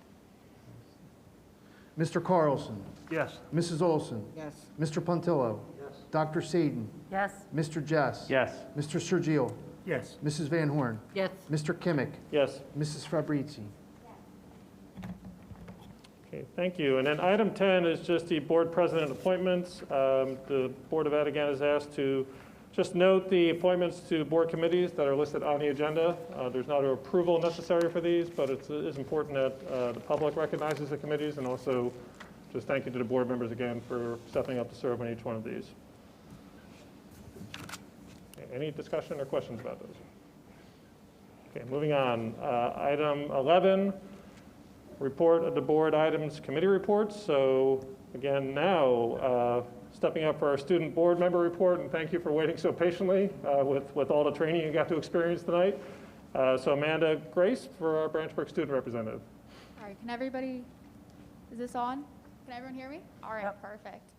Mr. Carlson. Yes. Mrs. Olson. Yes. Mr. Puntillo. Yes. Dr. Sadin, Yes. Mr. Jess. Yes. Mr. Sergio, Yes. Mrs. Van Horn, Yes. Mr. Kimmick, Yes. Mrs. Fabrizi. Okay, thank you. And then item 10 is just the board president appointments. The Board of Ed again is asked to just note the appointments to board committees that are listed on the agenda. There's not an approval necessary for these, but it is important that the public recognizes the committees, and also just thank you to the board members again for stepping up to serve on each one of these. Okay, any discussion or questions about those? Okay, moving on. Item 11. Report of the board items, committee reports. So again, now stepping up for our student board member report, and thank you for waiting so patiently with all the training you got to experience tonight. So Amanda Grace for our Branchburg student representative. All right, can everybody, is this on? Can everyone hear me? All right, perfect.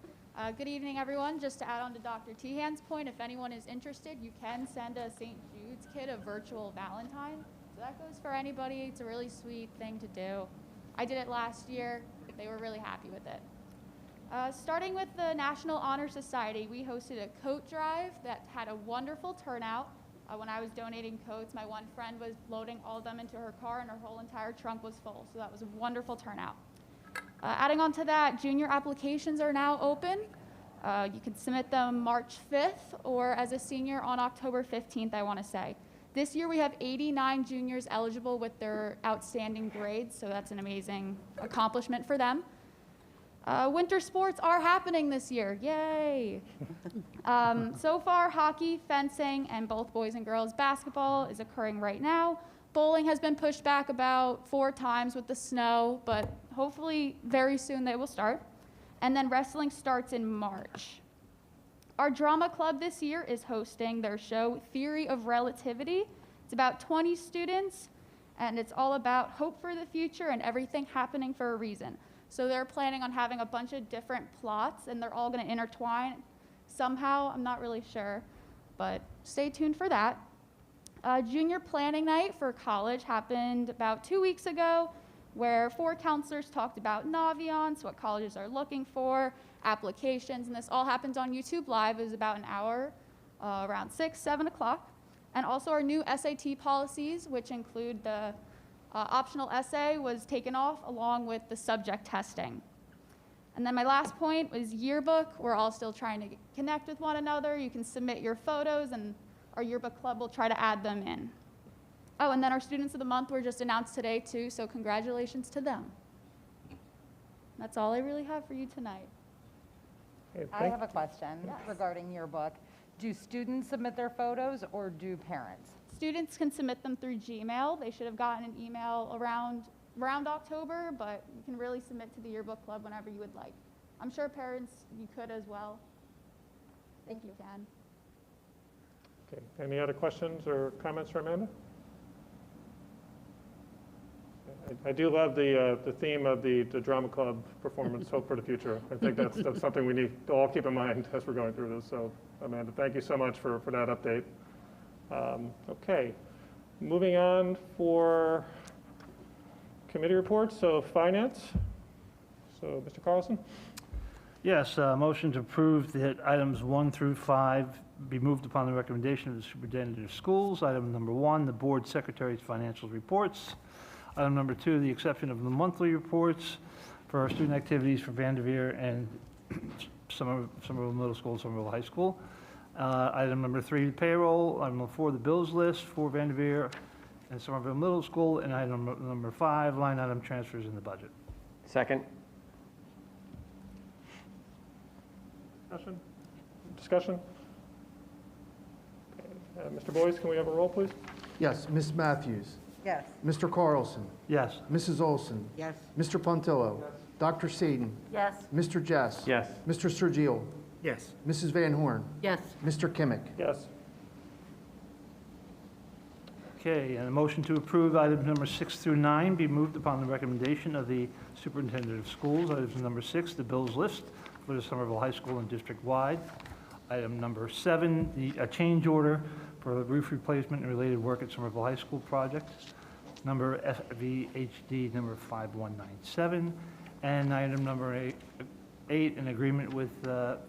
Good evening, everyone. Just to add on to Dr. Tehan's point, if anyone is interested, you can send a St. Jude's kid a virtual Valentine. So that goes for anybody. It's a really sweet thing to do. I did it last year. They were really happy with it. Starting with the National Honor Society, we hosted a coat drive that had a wonderful turnout. When I was donating coats, my one friend was loading all of them into her car and her whole entire trunk was full. So that was a wonderful turnout. Adding on to that, junior applications are now open. You can submit them March 5th or as a senior on October 15th, I want to say. This year we have 89 juniors eligible with their outstanding grades, so that's an amazing accomplishment for them. Winter sports are happening this year, yay! So far, hockey, fencing, and both boys and girls basketball is occurring right now. Bowling has been pushed back about 4 times with the snow, but hopefully very soon they will start. And then wrestling starts in March. Our drama club this year is hosting their show, Theory of Relativity. It's about 20 students, and it's all about hope for the future and everything happening for a reason. So they're planning on having a bunch of different plots, and they're all going to intertwine somehow. I'm not really sure, but stay tuned for that. Junior planning night for college happened about 2 weeks ago, where 4 counselors talked about Naviance, what colleges are looking for, applications, and this all happened on YouTube Live. It was about an hour, around 6, 7 o'clock. And also our new SAT policies, which include the optional essay, was taken off along with the subject testing. And then my last point was yearbook. We're all still trying to connect with one another. You can submit your photos, and our yearbook club will try to add them in. Oh, and then our Students of the Month were just announced today, too, so congratulations to them. That's all I really have for you tonight. Okay, I have a question regarding yearbook. Do students submit their photos or do parents? Students can submit them through Gmail. They should have gotten an email around October, but you can really submit to the yearbook club whenever you would like. I'm sure parents, you could as well, if you can. Okay, any other questions or comments for Amanda? I do love the theme of the drama club performance, Hope for the Future. I think that's something we need to all keep in mind as we're going through this. So Amanda, thank you so much for that update. Okay, moving on for committee reports. So finance. So Mr. Carlson. Yes, motion to approve that items 1 through 5 be moved upon the recommendation of the superintendent of schools. Item number 1, the board secretary's financial reports. Item number 2, the exception of the monthly reports for our student activities for Vanderveer and Somerville Middle School and Somerville High School. Item number 3, payroll. Item number 4, the bills list for Vanderveer and Somerville Middle School. And item number 5, line item transfers in the budget. Second. Discussion? Okay. Mr. Boyce, can we have a roll, please? Yes, Ms. Matthews. Yes. Mr. Carlson. Yes. Mrs. Olson. Yes. Mr. Pontillo. Dr. Sadin. Yes. Mr. Jess. Yes. Mr. Sergio. Yes. Mrs. Van Horn. Yes. Mr. Kimmick. Yes. Okay, and a motion to approve items number 6 through 9 be moved upon the recommendation of the superintendent of schools. Items number 6, the bills list for the Somerville High School and district-wide. Item number 7, a change order for the roof replacement and related work at Somerville High School project. Number FVHD number 5197. And item number 8, an agreement with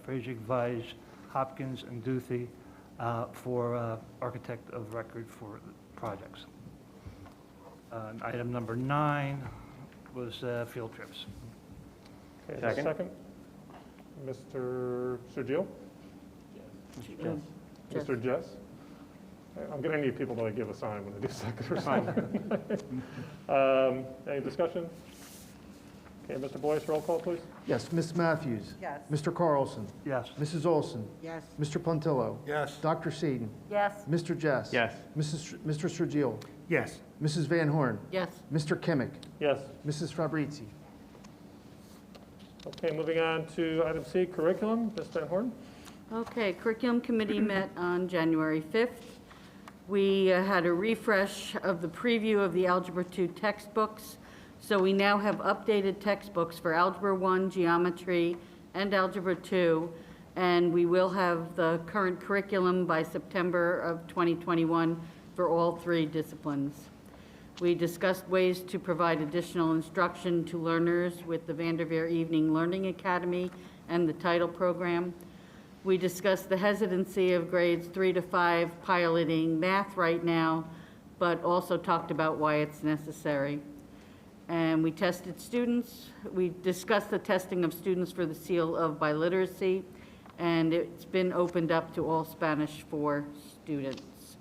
Frazier Advised Hopkins, and Duthie for architect of record for projects. Item number 9 was field trips. Okay, is there a second? Mr. Sergio? Mr. Jess? I'm going to need people to give a sign when they do second or sign. Any discussion? Okay, Mr. Boyce, roll call, please. Yes, Ms. Matthews. Yes. Mr. Carlson. Yes. Mrs. Olson. Yes. Mr. Puntillo. Yes. Dr. Seaton. Yes. Mr. Jess. Yes. Mr. Sergio. Yes. Mrs. Van Horn. Yes. Mr. Kimmick. Yes. Mrs. Fabrizi. Okay, moving on to item C, curriculum. Ms. Van Horn? Okay, Curriculum Committee met on January 5th. We had a refresh of the preview of the Algebra 2 textbooks. So we now have updated textbooks for Algebra 1, Geometry, and Algebra 2. And we will have the current curriculum by September of 2021 for all 3 disciplines. We discussed ways to provide additional instruction to learners with the Vanderveer Evening Learning Academy and the Title program. We discussed the hesitancy of grades 3 to 5 piloting math right now, but also talked about why it's necessary. And we tested students. We discussed the testing of students for the seal of biliteracy, and it's been opened up to all Spanish 4 students.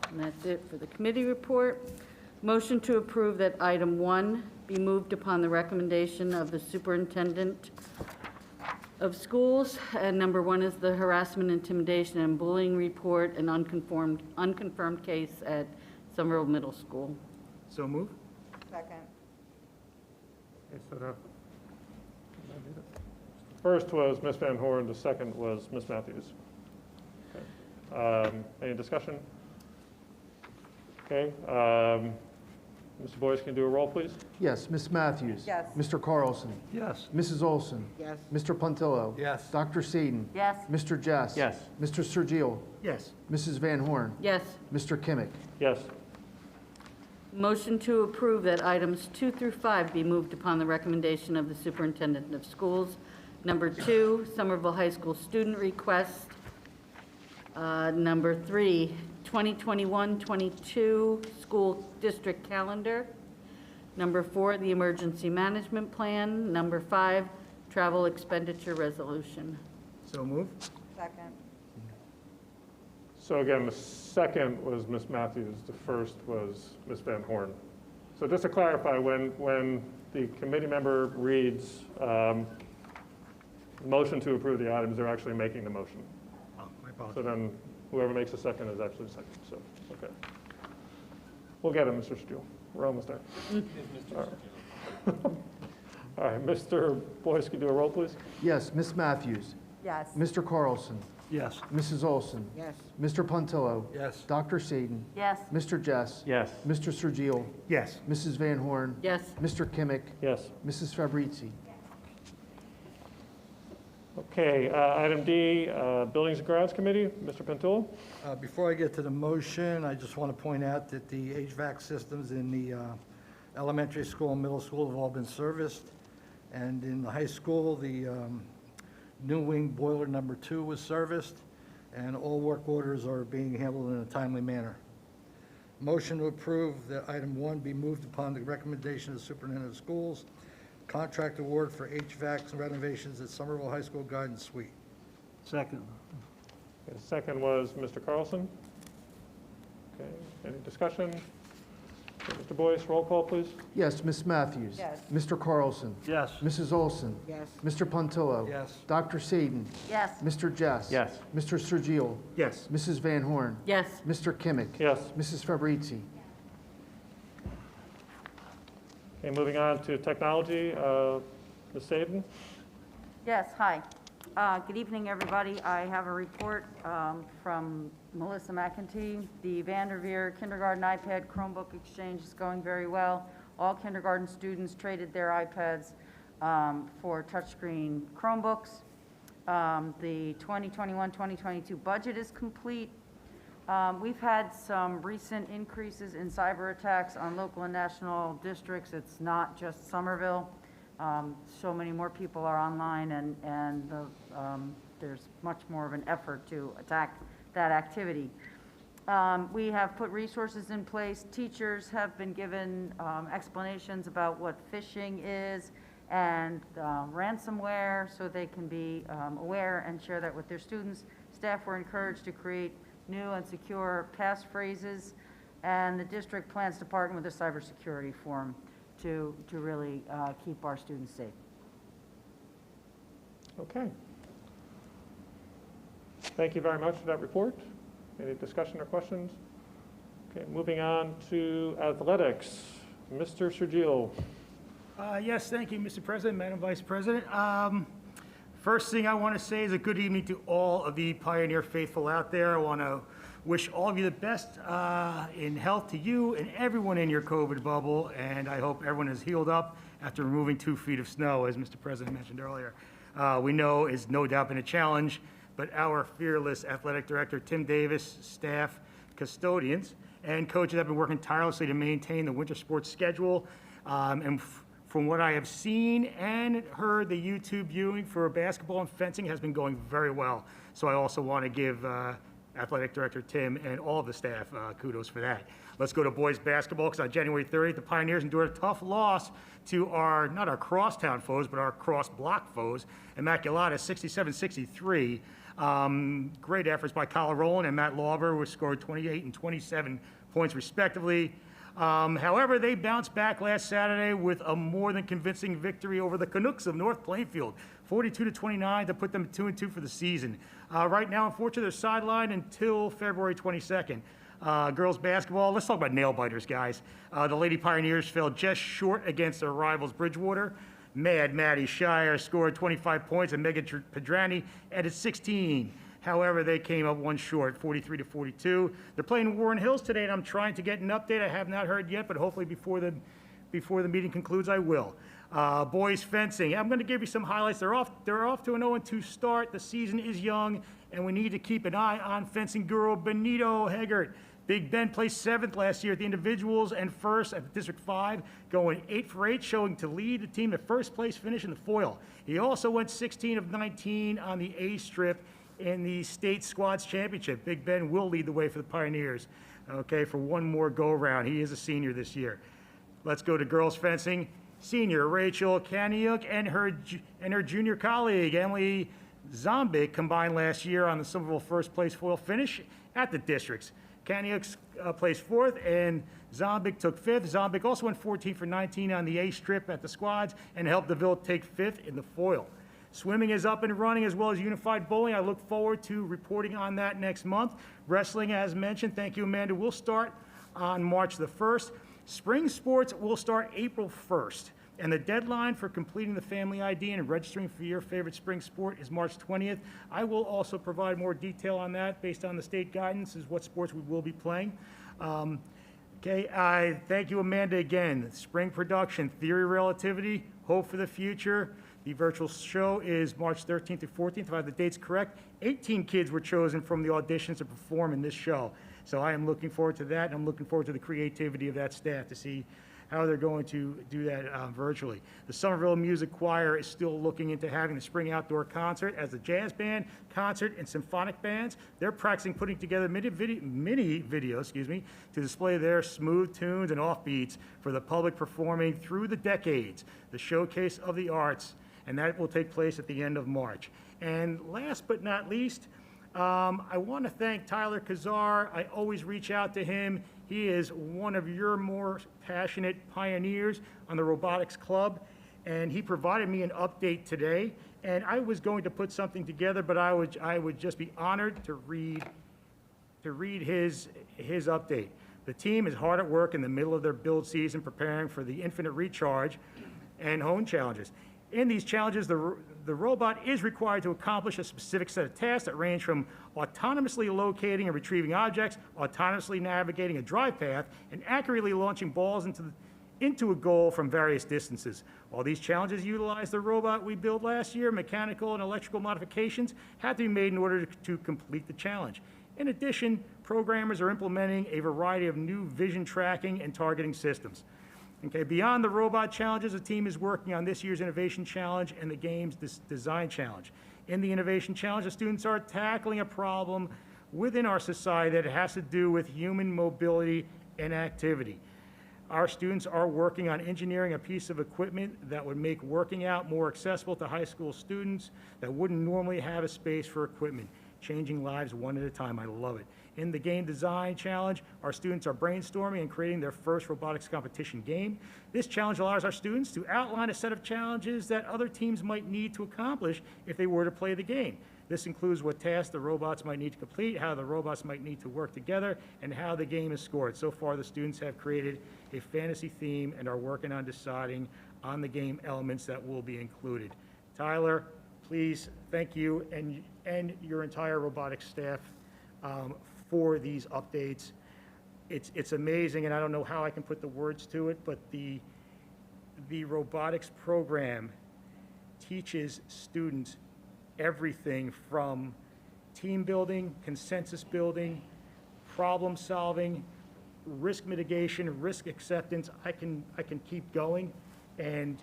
And that's it for the committee report. Motion to approve that item 1 be moved upon the recommendation of the superintendent of schools. And number 1 is the harassment, intimidation, and bullying report, an unconfirmed case at Somerville Middle School. So move. Second. Okay, so the first was Ms. Van Horn, the second was Ms. Matthews. Okay. Any discussion? Okay. Mr. Boyce, can you do a roll, please? Yes, Ms. Matthews. Yes. Mr. Carlson. Yes. Mrs. Olson. Yes. Mr. Puntillo. Yes. Dr. Seaton. Yes. Mr. Jess. Yes. Mr. Sergio. Yes. Mrs. Van Horn. Yes. Mr. Kimmick. Yes. Motion to approve that items 2 through 5 be moved upon the recommendation of the superintendent of schools. Number 2, Somerville High School student request. Number 3, 2021-22 school district calendar. Number 4, the emergency management plan. Number 5, travel expenditure resolution. So move. Second. So again, the second was Ms. Matthews, the first was Ms. Van Horn. So just to clarify, when the committee member reads motion to approve the items, they're actually making the motion. Oh, my apologies. So then whoever makes the second is actually the second, so, okay. We'll get it, Mr. Steele. We're almost there. All right. All right, Mr. Boyce, can you do a roll, please? Yes, Ms. Matthews. Yes. Mr. Carlson. Yes. Mrs. Olson. Yes. Mr. Puntillo. Yes. Dr. Seaton. Yes. Mr. Jess. Yes. Mr. Sergio. Yes. Mrs. Van Horn. Yes. Mr. Kimmick. Yes. Mrs. Fabrizi. Okay, item D, Buildings and Grounds Committee, Mr. Pentool. Before I get to the motion, I just want to point out that the HVAC systems in the elementary school and middle school have all been serviced. And in the high school, the new wing boiler number 2 was serviced, and all work orders are being handled in a timely manner. Motion to approve that item 1 be moved upon the recommendation of the superintendent of schools. Contract award for HVAC renovations at Somerville High School Guidance Suite. Second. The second was Mr. Carlson. Okay, any discussion? Okay, Mr. Boyce, roll call, please. Yes, Ms. Matthews. Yes. Mr. Carlson. Yes. Mrs. Olson. Yes. Mr. Puntillo. Yes. Dr. Seaton. Yes. Mr. Jess. Yes. Mr. Sergio. Yes. Mrs. Van Horn. Yes. Mr. Kimmick. Yes. Mrs. Fabrizi. Okay, moving on to technology, Ms. Saden. Yes, hi. Good evening, everybody. I have a report from Melissa McEntee. The Vanderveer Kindergarten iPad Chromebook exchange is going very well. All kindergarten students traded their iPads for touchscreen Chromebooks. The 2021-2022 budget is complete. We've had some recent increases in cyber attacks on local and national districts. It's not just Somerville. so many more people are online and there's much more of an effort to attack that activity. We have put resources in place. Teachers have been given explanations about what phishing is and ransomware, so they can be aware and share that with their students. Staff were encouraged to create new and secure passphrases, and the district plans to partner with the cybersecurity forum to really keep our students safe. Okay. Thank you very much for that report. Any discussion or questions? Okay, moving on to athletics. Mr. Sergio. Yes, thank you, Mr. President, Madam Vice President. First thing I want to say is a good evening to all of the Pioneer faithful out there. I want to wish all of you the best in health to you and everyone in your COVID bubble, and I hope everyone is healed up after removing 2 feet of snow, as Mr. President mentioned earlier. We know it's no doubt been a challenge, but our fearless athletic director, Tim Davis, staff, custodians, and coaches have been working tirelessly to maintain the winter sports schedule. From what I have seen and heard, the YouTube viewing for basketball and fencing has been going very well. So I also want to give Athletic Director Tim and all of the staff kudos for that. Let's go to boys basketball, because on January 30th, the Pioneers endured a tough loss to our, not our crosstown foes, but our cross-block foes, Immaculata 67-63. Great efforts by Kyle Rowland and Matt Lauber, who scored 28 and 27 points respectively. However, they bounced back last Saturday with a more than convincing victory over the Canucks of North Plainfield, 42-29, to put them 2-2 for the season. Right now, unfortunately, they're sidelined until February 22nd. Girls basketball, let's talk about nail biters, guys. The Lady Pioneers fell just short against their rivals Bridgewater. Mad Maddie Shire scored 25 points and Megan Pedrani added 16. However, they came up one short, 43-42. They're playing Warren Hills today, and I'm trying to get an update. I have not heard yet, but hopefully before the meeting concludes, I will. Boys fencing, I'm going to give you some highlights. They're off to an 0-2 start. The season is young, and we need to keep an eye on fencing guru Benito Heggert. Big Ben placed 7th last year at the individuals and 1st at the District 5, going 8 for 8, showing to lead the team to first place finish in the foil. He also went 16 of 19 on the A strip in the state squads championship. Big Ben will lead the way for the Pioneers, okay, for one more go-around. He is a senior this year. Let's go to girls fencing. Senior Rachel Kaniuk and her junior colleague, Emily Zombik, combined last year on the Somerville first place foil finish at the districts. Kaniuk placed 4th and Zombik took 5th. Zombik also went 14 for 19 on the A strip at the squads and helped DeVille take 5th in the foil. Swimming is up and running, as well as unified bowling. I look forward to reporting on that next month. Wrestling, as mentioned, thank you, Amanda, will start on March the 1st. Spring sports will start April 1st. And the deadline for completing the family ID and registering for your favorite spring sport is March 20th. I will also provide more detail on that based on the state guidance as what sports we will be playing. Okay, I thank you, Amanda, again. Spring production, theory relativity, hope for the future. The virtual show is March 13th through 14th. If I have the dates correct, 18 kids were chosen from the auditions to perform in this show. So I am looking forward to that, and I'm looking forward to the creativity of that staff to see how they're going to do that virtually. The Somerville Music Choir is still looking into having the spring outdoor concert as a jazz band, concert, and symphonic bands. They're practicing putting together mini videos, to display their smooth tunes and offbeats for the public performing through the decades, the showcase of the arts, and that will take place at the end of March. And last but not least, I want to thank Tyler Kazar. I always reach out to him. He is one of your more passionate pioneers on the Robotics Club, and he provided me an update today. And I was going to put something together, but I would just be honored to read his update. The team is hard at work in the middle of their build season, preparing for the Infinite Recharge and Hone challenges. In these challenges, the robot is required to accomplish a specific set of tasks that range from autonomously locating and retrieving objects, autonomously navigating a drive path, and accurately launching balls into a goal from various distances. While these challenges utilize the robot we built last year, mechanical and electrical modifications had to be made in order to complete the challenge. In addition, programmers are implementing a variety of new vision tracking and targeting systems. Okay, beyond the robot challenges, the team is working on this year's Innovation Challenge and the game's Design Challenge. In the Innovation Challenge, the students are tackling a problem within our society that has to do with human mobility and activity. Our students are working on engineering a piece of equipment that would make working out more accessible to high school students that wouldn't normally have a space for equipment, changing lives one at a time. I love it. In the Game Design Challenge, our students are brainstorming and creating their first robotics competition game. This challenge allows our students to outline a set of challenges that other teams might need to accomplish if they were to play the game. This includes what tasks the robots might need to complete, how the robots might need to work together, and how the game is scored. So far, the students have created a fantasy theme and are working on deciding on the game elements that will be included. Tyler, please, thank you and your entire robotics staff for these updates. It's amazing, and I don't know how I can put the words to it, but the robotics program teaches students everything from team building, consensus building, problem solving, risk mitigation, risk acceptance. I can keep going, and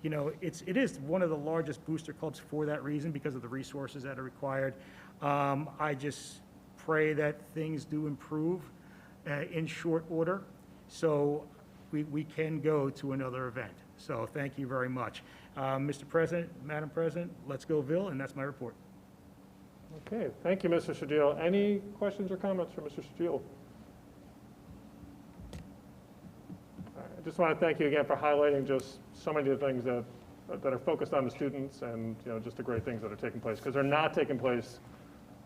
you know, it is one of the largest booster clubs for that reason, because of the resources that are required. I just pray that things do improve in short order, so we can go to another event. So thank you very much. Mr. President, Madam President, let's go Ville, and that's my report. Okay, thank you, Mr. Sergio. Any questions or comments for Mr. Sergio? I just want to thank you again for highlighting just so many of the things that are focused on the students, and just the great things that are taking place, because they're not taking place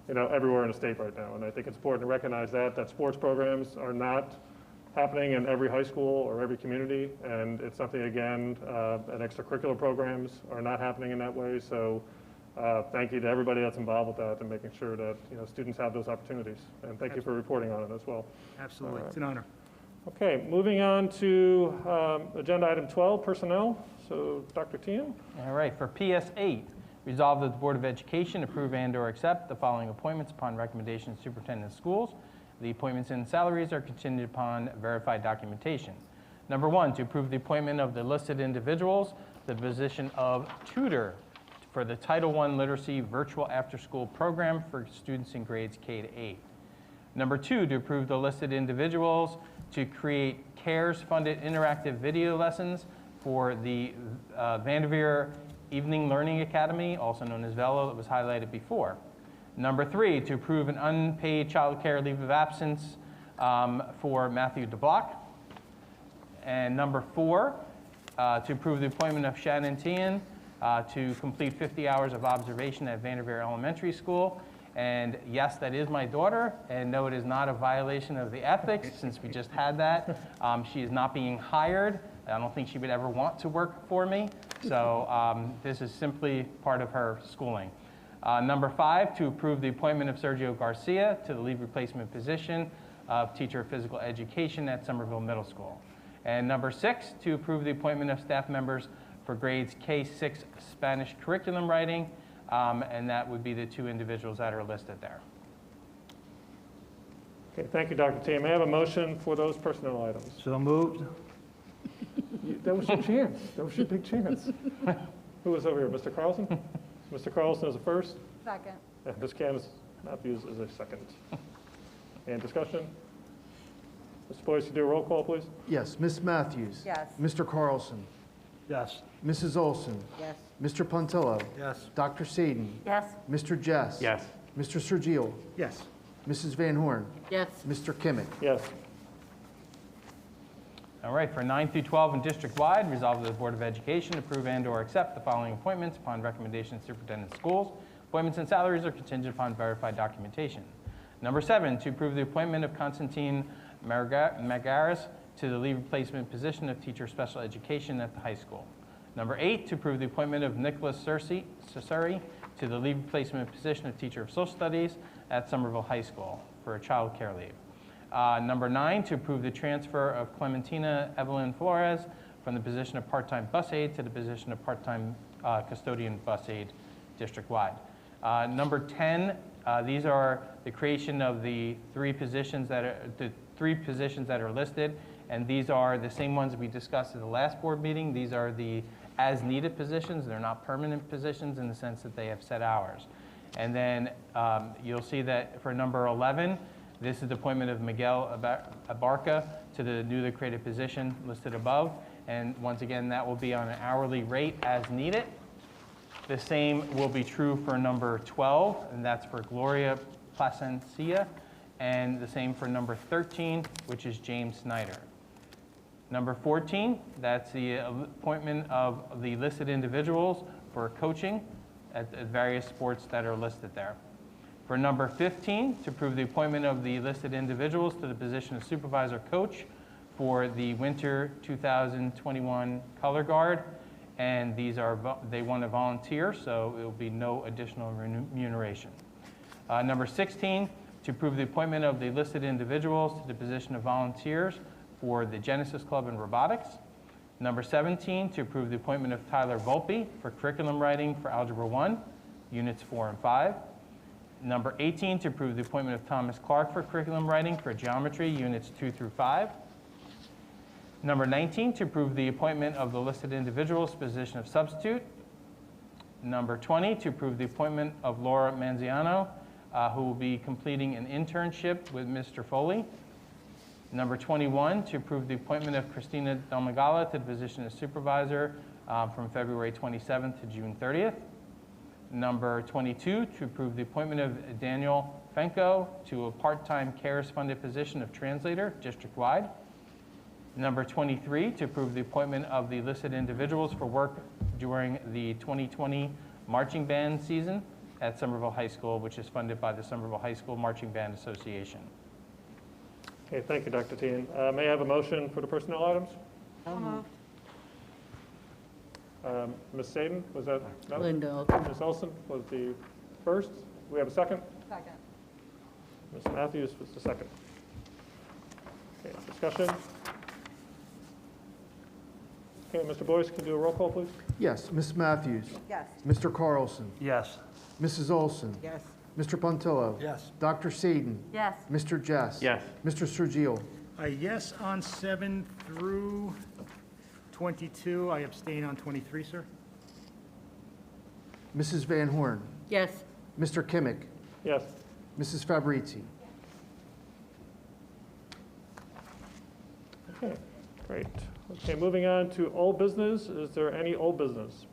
everywhere in the state right now. And I think it's important to recognize that sports programs are not happening in every high school or every community, and it's something, again, and extracurricular programs are not happening in that way. So thank you to everybody that's involved with that and making sure that students have those opportunities. And thank you for reporting on it as well. Absolutely, it's an honor. Okay, moving on to agenda item 12, personnel. So Dr. Tian. All right, for PS 8, resolve that the Board of Education approve and/or accept the following appointments upon recommendation of Superintendent of Schools. The appointments and salaries are contingent upon verified documentation. Number 1, to approve the appointment of the listed individuals, the position of tutor for the Title I Literacy Virtual After-School Program for students in grades K to 8. Number 2, to approve the listed individuals to create CARES-funded interactive video lessons for the Vanderveer Evening Learning Academy, also known as VELO, that was highlighted before. Number 3, to approve an unpaid child care leave of absence for Matthew DeBlock. And number 4, to approve the appointment of Shannon Tian to complete 50 hours of observation at Vanderveer Elementary School. And yes, that is my daughter, and no, it is not a violation of the ethics, since we just had that. She is not being hired. I don't think she would ever want to work for me. So this is simply part of her schooling. Number 5, to approve the appointment of Sergio Garcia to the leave replacement position of teacher of physical education at Somerville Middle School. And number 6, to approve the appointment of staff members for grades K-6 Spanish curriculum writing, and that would be the 2 individuals that are listed there. Okay, thank you, Dr. Tian. May I have a motion for those personnel items? So moved. That was your chance. That was your big chance. Who was over here? Mr. Carlson? Mr. Carlson is the first. Second. Ms. Candace Matthews is a second. And discussion? Mr. Boyce, you do a roll call, please? Yes, Ms. Matthews. Yes. Mr. Carlson. Yes. Mrs. Olson. Yes. Mr. Puntillo. Yes. Dr. Sadin. Yes. Mr. Jess. Yes. Mr. Sergio. Yes. Mrs. Van Horn. Yes. Mr. Kimmick. Yes. All right, for 9 through 12 and district-wide, resolve that the Board of Education approve and/or accept the following appointments upon recommendation of Superintendent of Schools. Appointments and salaries are contingent upon verified documentation. Number 7, to approve the appointment of Constantine Magaris to the leave replacement position of teacher of special education at the high school. Number 8, to approve the appointment of Nicholas Cesari to the leave replacement position of teacher of social studies at Somerville High School for a child care leave. Number 9, to approve the transfer of Clementina Evelyn Flores from the position of part-time bus aide to the position of part-time custodian bus aide district-wide. Number 10, these are the creation of the 3 positions that are listed And these are the same ones we discussed at the last board meeting. These are the as-needed positions. They're not permanent positions in the sense that they have set hours. And then you'll see that for number 11, this is the appointment of Miguel Abarca to the newly created position listed above. And once again, that will be on an hourly rate as needed. The same will be true for number 12, and that's for Gloria Placencia. And the same for number 13, which is James Snyder. Number 14, that's the appointment of the listed individuals for coaching at various sports that are listed there. For number 15, to approve the appointment of the listed individuals to the position of supervisor coach for the winter 2021 color guard. And these are, they want to volunteer, so it will be no additional remuneration. Number 16, to approve the appointment of the listed individuals to the position of volunteers for the Genesis Club and Robotics. Number 17, to approve the appointment of Tyler Volpe for curriculum writing for Algebra 1, Units 4 and 5. Number 18, to approve the appointment of Thomas Clark for curriculum writing for Geometry, Units 2 through 5. Number 19, to approve the appointment of the listed individuals to the position of substitute. Number 20, to approve the appointment of Laura Manziano, who will be completing an internship with Mr. Foley. Number 21, to approve the appointment of Christina Domagala to the position of supervisor from February 27th to June 30th. Number 22, to approve the appointment of Daniel Fenko to a part-time CARES-funded position of translator, district-wide. Number 23, to approve the appointment of the listed individuals for work during the 2020 marching band season at Somerville High School, which is funded by the Somerville High School Marching Band Association. Okay, thank you, Dr. Teen. May I have a motion for the personnel items? So moved. Ms. Saden, was that? No? Linda Olson. Ms. Olson was the first. We have a second? Second. Ms. Matthews was the second. Okay, discussion? Okay, Mr. Boyce, can you do a roll call, please? Yes, Ms. Matthews. Yes. Mr. Carlson. Yes. Mrs. Olson. Yes. Mr. Pontillo. Yes. Dr. Saden. Yes. Mr. Jess. Yes. Mr. Sergio. Yes on 7 through 22. I abstain on 23, sir. Mrs. Van Horn. Yes. Mr. Kimmick. Yes. Mrs. Fabrizi. Okay, great. Okay, moving on to old business. Is there any old business?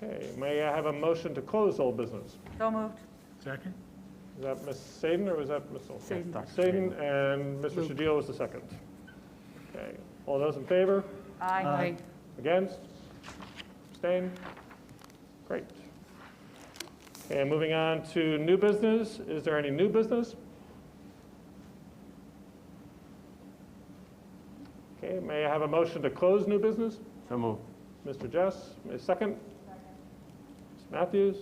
Okay, may I have a motion to close old business? So moved. Second? Is that Ms. Saden or was that Ms. Olson? Saden. Dr. Saden, and Mr. Sedillo was the second. Okay, all those in favor? Aye. Against? Abstain? Great. Okay, moving on to new business. Is there any new business? Okay, may I have a motion to close new business? So moved. Mr. Jess, may I second? Ms. Matthews?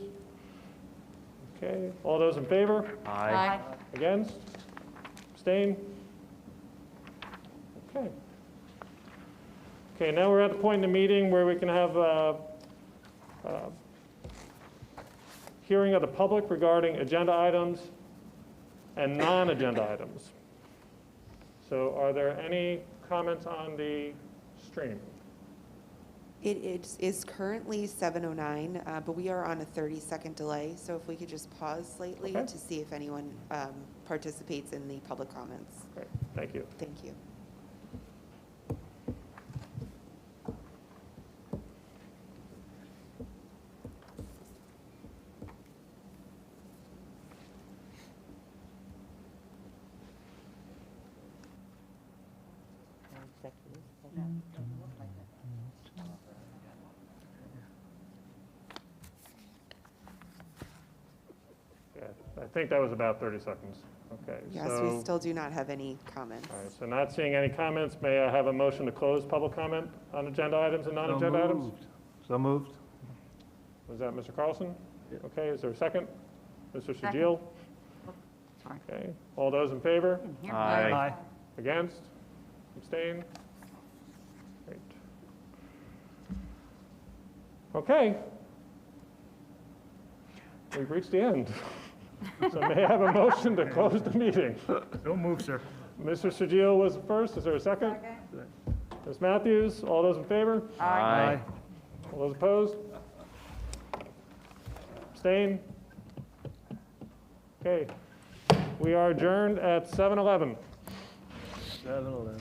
Okay, all those in favor? Aye. Against? Abstain? Okay. Okay, now we're at the point in the meeting where we can have a hearing of the public regarding agenda items and non-agenda items. So are there any comments on the stream? It is currently 7:09, but we are on a 30-second delay. So if we could just pause slightly Okay. to see if anyone participates in the public comments. Great, thank you. Thank you. Yeah, I think that was about 30 seconds. Okay. Yes, so, we still do not have any comments. All right, so not seeing any comments, may I have a motion to close public comment on agenda items and non-agenda items? So moved. Was that Mr. Carlson? Okay, is there a second? Mr. Second. Sedillo? Sorry. Okay, all those in favor? Aye. Against? Abstain? Great. Okay. We've reached the end. So may I have a motion to close the meeting? Don't move, sir. Mr. Sergio was first. Is there a second? Ms. Matthews, all those in favor? Aye. All those opposed? Abstain? Okay. We are adjourned at 7:11. 7:11.